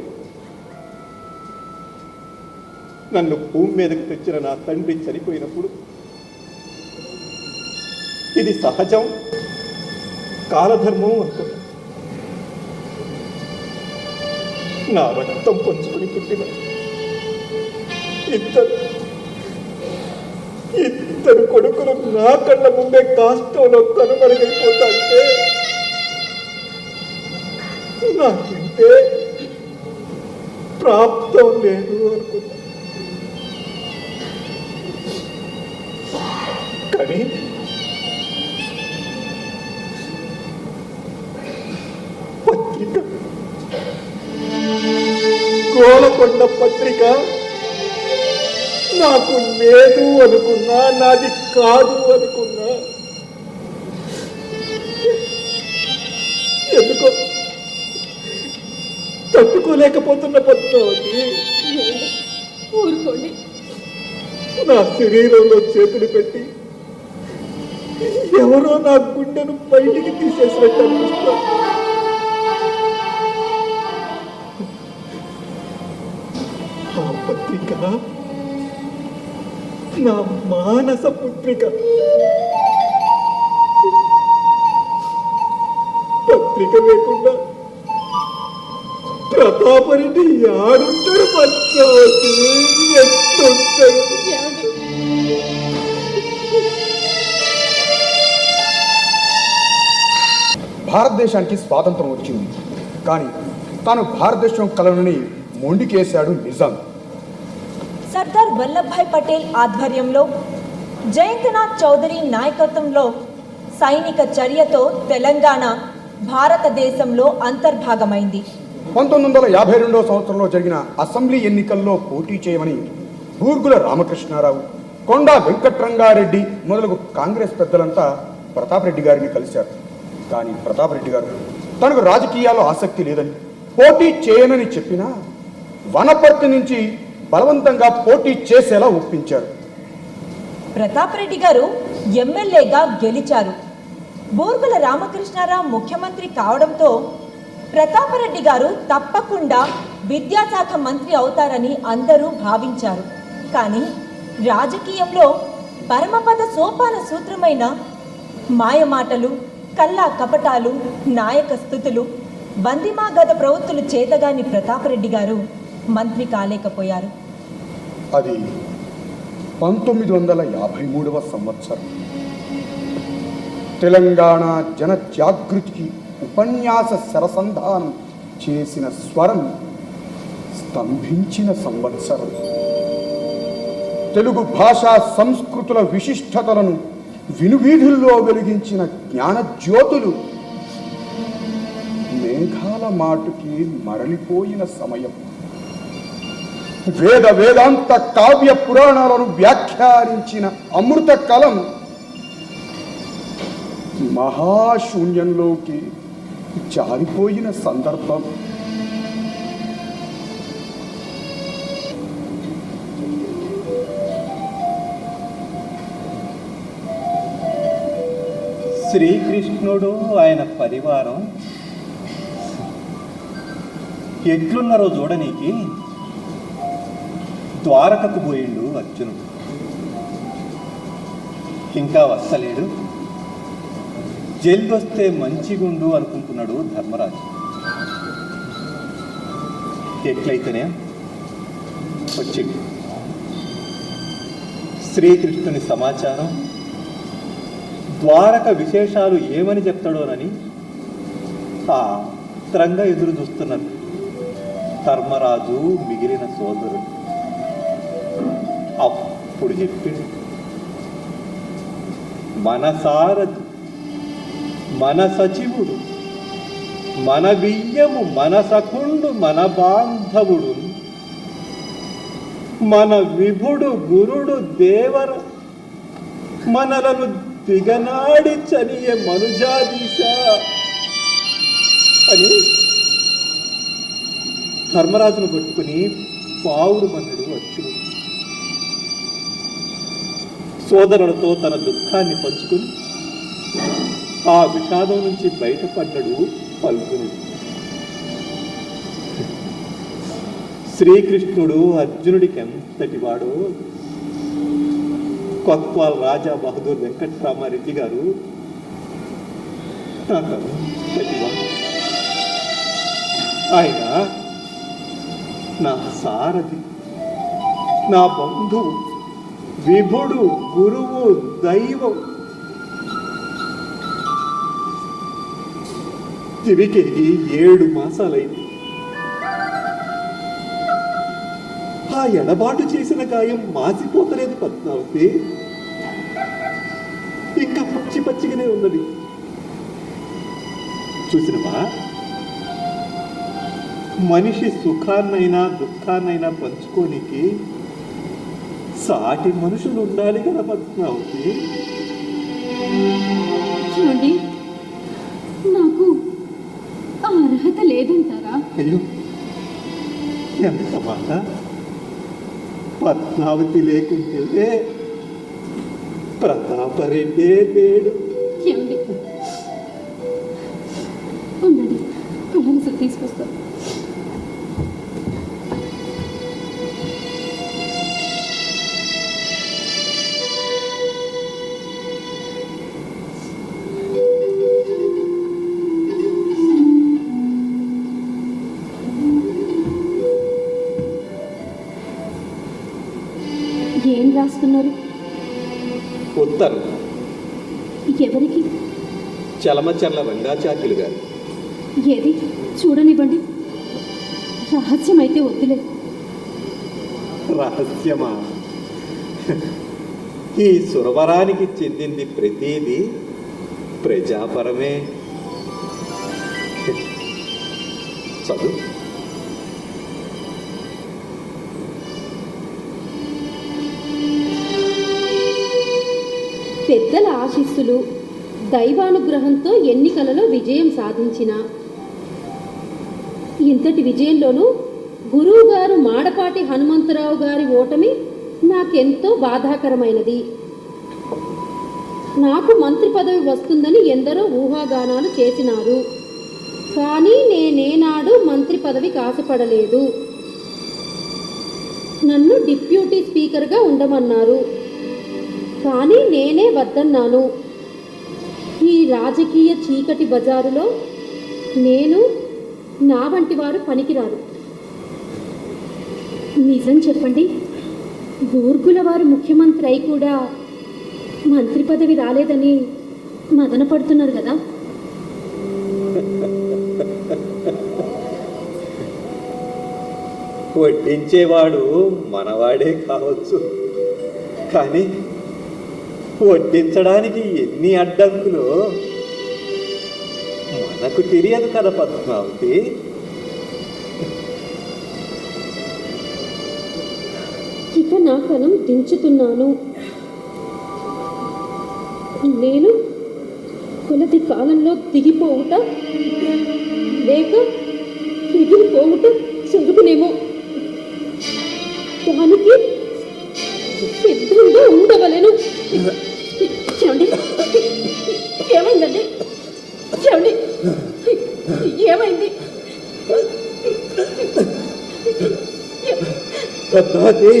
నన్ను భూమి మీదకు తెచ్చిన నా తండ్రి చనిపోయినప్పుడు ఇది సహజం, కాలధర్మం అనుకున్నా. నా రక్తం పంచుకుని పుట్టిన ఇద్దరు కొడుకులు నా కళ్ళ ముందే కాష్టంలో కనుమరుగైపోతాంటే నాకంటే ప్రాప్తం లేదు అనుకున్నా. కానీ పత్రిక, గోలకొండ పత్రిక నాకు లేదు అనుకున్నా, నాది కాదు అనుకున్నా, ఎందుకో తట్టుకోలేకపోతున్న పద్మావతి. ఊరుకోండి. నా శరీరంలో చేతులు పెట్టి ఎవరో నా గుండెను బయటికి తీసేసినట్టు అనిపిస్తా. ఆ పత్రిక నా మానస పుత్రిక. పత్రిక లేకుండా ప్రతాపరెడ్డి ఆడుంటాడు పద్మావతి, ఎట్లుంటాడు? భారతదేశానికి స్వాతంత్రం వచ్చింది, కానీ తాను భారతదేశం కలనని మొండికేశాడు నిజాం. సర్దార్ వల్లభాయ్ పటేల్ ఆధ్వర్యంలో, జయంతనాథ్ చౌదరి నాయకత్వంలో సైనిక చర్యతో తెలంగాణ భారతదేశంలో అంతర్భాగమైంది. 1952 సంవత్సరంలో జరిగిన అసెంబ్లీ ఎన్నికల్లో పోటీ చేయమని బూర్గుల రామకృష్ణారావు, కొండా వెంకట్రంగారెడ్డి మొదలగు కాంగ్రెస్ పెద్దలంతా ప్రతాప్ రెడ్డి గారిని కలిశారు. కానీ ప్రతాప్ రెడ్డి గారు తనకు రాజకీయాల్లో ఆసక్తి లేదని, పోటీ చేయనని చెప్పినా వనపర్తి నుంచి బలవంతంగా పోటీ చేసేలా ఒప్పించారు. ప్రతాప్ రెడ్డి గారు ఎమ్మెల్యేగా గెలిచారు. బూర్గుల రామకృష్ణారావు ముఖ్యమంత్రి కావడంతో ప్రతాపరెడ్డి గారు తప్పకుండా విద్యాశాఖ మంత్రి అవుతారని అందరూ భావించారు. కానీ రాజకీయంలో పరమపద సోపాన సూత్రమైన మాయమాటలు, కల్లా కపటాలు, నాయక స్థుతులు, బందిమాగద ప్రవృత్తులు చేతగాని ప్రతాపరెడ్డి గారు మంత్రి కాలేకపోయారు. అది 1953వ సంవత్సరం. తెలంగాణ జన జాగృతికి ఉపన్యాస సరసంధానం చేసిన స్వరం స్తంభించిన సంవత్సరం. తెలుగు భాషా సంస్కృతుల విశిష్టతలను వినువీధుల్లో వెలిగించిన జ్ఞానజ్యోతులు మేఘాల మాటుకి మరలిపోయిన సమయం. వేదాంత కావ్య పురాణాలను వ్యాఖ్యానించిన అమృత కలం మహాశూన్యంలోకి జారిపోయిన సందర్భం. శ్రీకృష్ణుడు ఆయన పరివారం ఎట్లున్నారో చూడనీకి ద్వారకకు పోయిండు అర్జునుడు. ఇంకా వస్తలేడు, జల్దొస్తే మంచిగుండు అనుకుంటున్నాడు ధర్మరాజు. ఎట్లయితేనే వచ్చిండు. శ్రీకృష్ణుని సమాచారం, ద్వారక విశేషాలు ఏమని చెప్తాడోనని ఆత్రంగా ఎదురు చూస్తున్నారు ధర్మరాజు మిగిలిన సోదరుడు. అప్పుడు చెప్పిండు, మనసార మన సచివుడు, మన బియ్యము, మన సఖుండు, మన బాంధవుడు, మన విభుడు గురుడు దేవర, మనలను దిగనాడి చనియే మనుజాదీశ అని ధర్మరాజును పట్టుకుని పావుడు మన్నుడు అర్జునుడు సోదరులతో తన దుఃఖాన్ని పంచుకుని ఆ విషాదం నుంచి బయటపడ్డాడు ఫల్గునుడు. శ్రీకృష్ణుడు అర్జునుడికి ఎంతటి వాడో కొత్వాల్ రాజా బహదూర్ వెంకట్రామారెడ్డి గారు ఆయన నా సారథి, నా బంధువు, విభుడు, గురువు, దైవం. తిరిగి 7 మాసాలైంది. ఆ ఎడబాటు చేసిన గాయం మాసిపోతలేదు పద్మావతి, ఇంకా పచ్చి పచ్చిగానే ఉన్నది. చూసినవా, మనిషి సుఖాన్నైనా దుఃఖాన్నైనా పంచుకోనికి సాటి మనుషులు ఉండాలి కదా పద్మావతి. చూడండి, నాకు ఆ అర్హత లేదంటారా? అయ్యో, ఎంత మాట! పద్మావతి లేకుంటే ప్రతాపరెడ్డే లేడు. ఏమండి, ఉండండి, కళ్ళను తీసుకొస్తాను. ఏం రాస్తున్నారు? ఉత్తరం. ఎవరికి? చలమచర్ల రంగాచార్యులు గారు. ఏది చూడనివ్వండి. రహస్యమైతే వద్దులే. రహస్యమా? ఈ సురవరానికి చెందింది ప్రతిదీ ప్రజాపరమే. చదువు. పెద్దల ఆశీస్సులు, దైవానుగ్రహంతో ఎన్నికలలో విజయం సాధించిన ఇంతటి విజయంలోనూ గురువు గారు మాడపాటి హనుమంతరావు గారి ఓటమి నాకెంతో బాధాకరమైనది. నాకు మంత్రి పదవి వస్తుందని ఎందరో ఊహాగానాలు చేసినారు. కానీ నేనేనాడు మంత్రి పదవికి ఆశపడలేదు. నన్ను డిప్యూటీ స్పీకర్గా ఉండమన్నారు. కానీ నేనే వద్దన్నాను. ఈ రాజకీయ చీకటి బజారులో నేను, నా వంటి వారు పనికిరారు. నిజం చెప్పండి, బూర్గుల వారు ముఖ్యమంత్రి అయి కూడా మంత్రి పదవి రాలేదని మదన పడుతున్నారు కదా. వడ్డించేవాడు మనవాడే కావచ్చు, కానీ వడ్డించడానికి ఎన్ని అడ్డంకులు మనకు తెలియదు కదా పద్మావతి. ఇక నా కలం దించుతున్నాను. నేను కొలది కాలంలో దిగిపోవుట లేక ఎగిరిపోవుట జరుగునేమో. దానికి సిద్ధంగా ఉండవలేను. చూడండి, ఏమైందండి? చూడండి, ఏమైంది? పద్మావతి,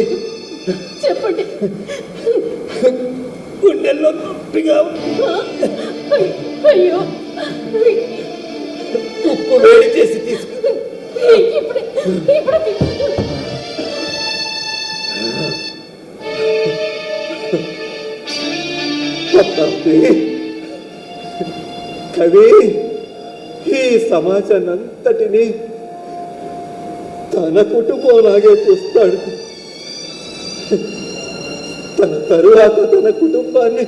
చెప్పండి. గుండెల్లో నొప్పిగా అయ్యో, ఉప్పు వేడి చేసి తీసుకు. ఇప్పుడు కవి ఈ సమాజాన్ని అంతటినీ తన కుటుంబంలాగే చూస్తాడు. తన తరువాత తన కుటుంబాన్ని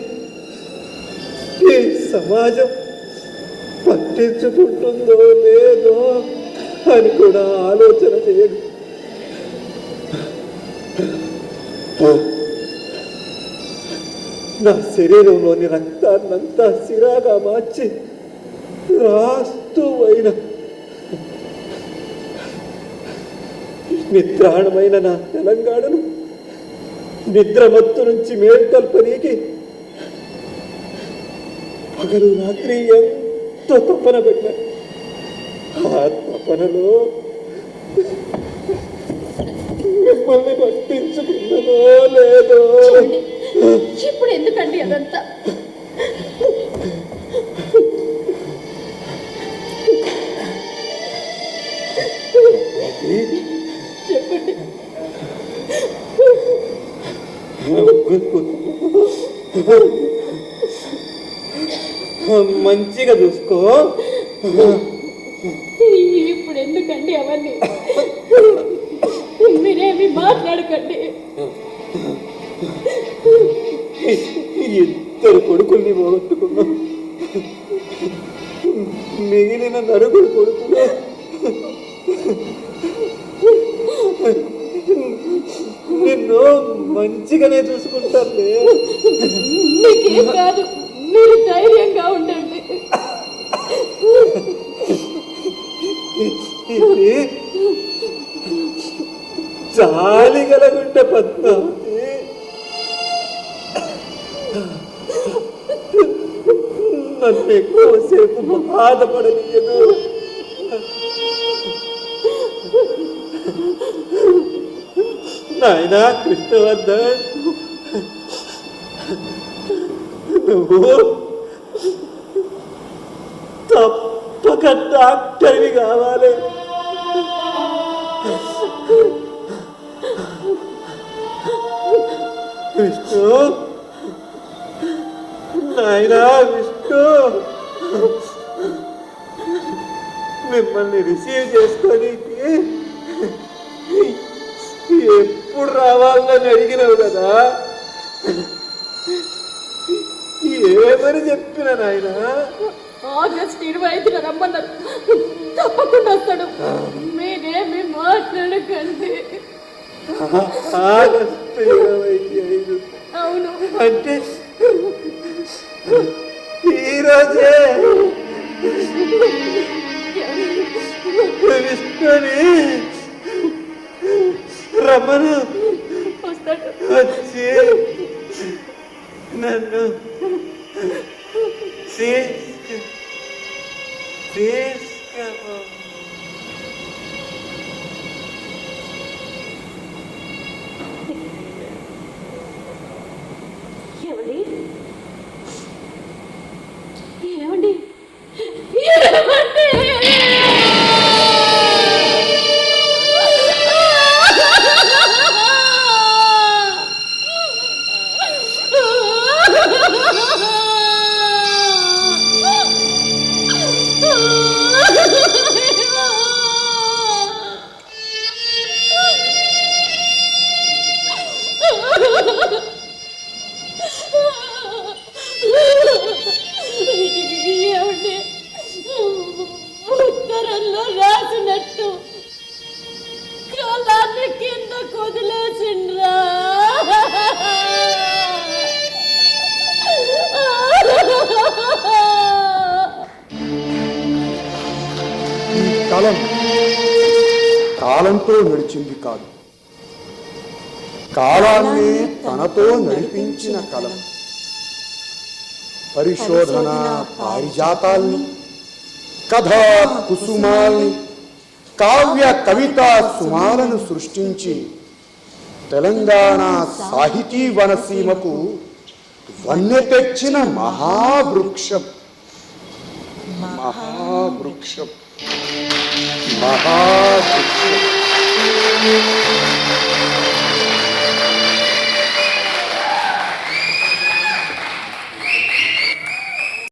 ఈ సమాజం పట్టించుకుంటుందో లేదో అని కూడా ఆలోచన చేయడు. నా శరీరంలోని రక్తాన్నంతా సిరాగా మార్చి రాస్తూ అయిన నిద్రాణమైన నా తెలంగాణను నిద్రమత్తు నుంచి మేల్కొల్పనీకి పగలు రాత్రి ఎంతో తపన పెట్టా. ఆ తపనలో మిమ్మల్ని పట్టించుకున్నదో లేదో. ఇప్పుడు ఎందుకండి అదంతా? చెప్పండి. మంచిగా చూసుకో. ఇప్పుడు ఎందుకండి అవన్నీ? మీరేమి మాట్లాడకండి. ఇద్దరు కొడుకుల్ని పోగొట్టుకున్నా. మిగిలిన నలుగురు కొడుకులు నిన్ను మంచిగానే చూసుకుంటారులే. మీకేం కాదు, మీరు ధైర్యంగా ఉండండి. ఇది జాలి కలగుంట పద్మావతి. నన్ను ఎక్కువసేపు బాధపడనీయదు. నాయనా కృష్ణవర్ధన్, నువ్వు తప్పక డాక్టర్వి కావాలి. విష్ణు, నాయనా విష్ణు, మిమ్మల్ని రిసీవ్ చేసుకోనికి ఎప్పుడు రావాలని అడిగినావు కదా, ఏమని చెప్పిన నాయనా? ఆగస్టు 25న రమ్మన్నారు. తప్పకుండా వస్తాడు. మీరేమి మాట్లాడకండి. ఆగస్టు 25? అవును. అంటే ఈరోజే విష్ణుని రమ్మను. వచ్చి నన్ను తీసుకు ఏమండి? ఏమండి? ఏమండి? ఉత్తరంలో రాసినట్టు కాలాన్ని కింద కొదిలేసిండ్రా. ఈ కాలం కాలంతో నడిచింది కాదు, కాలాన్ని తనతో నడిపించిన కాలం. పరిశోధన పారిజాతాల్ని, కథా కుసుమాల్ని, కావ్య కవితా సుమాలను సృష్టించి తెలంగాణ సాహితీ వనసీమకు వన్నె తెచ్చిన మహావృక్షం. మహావృక్షం. మహావృక్షం.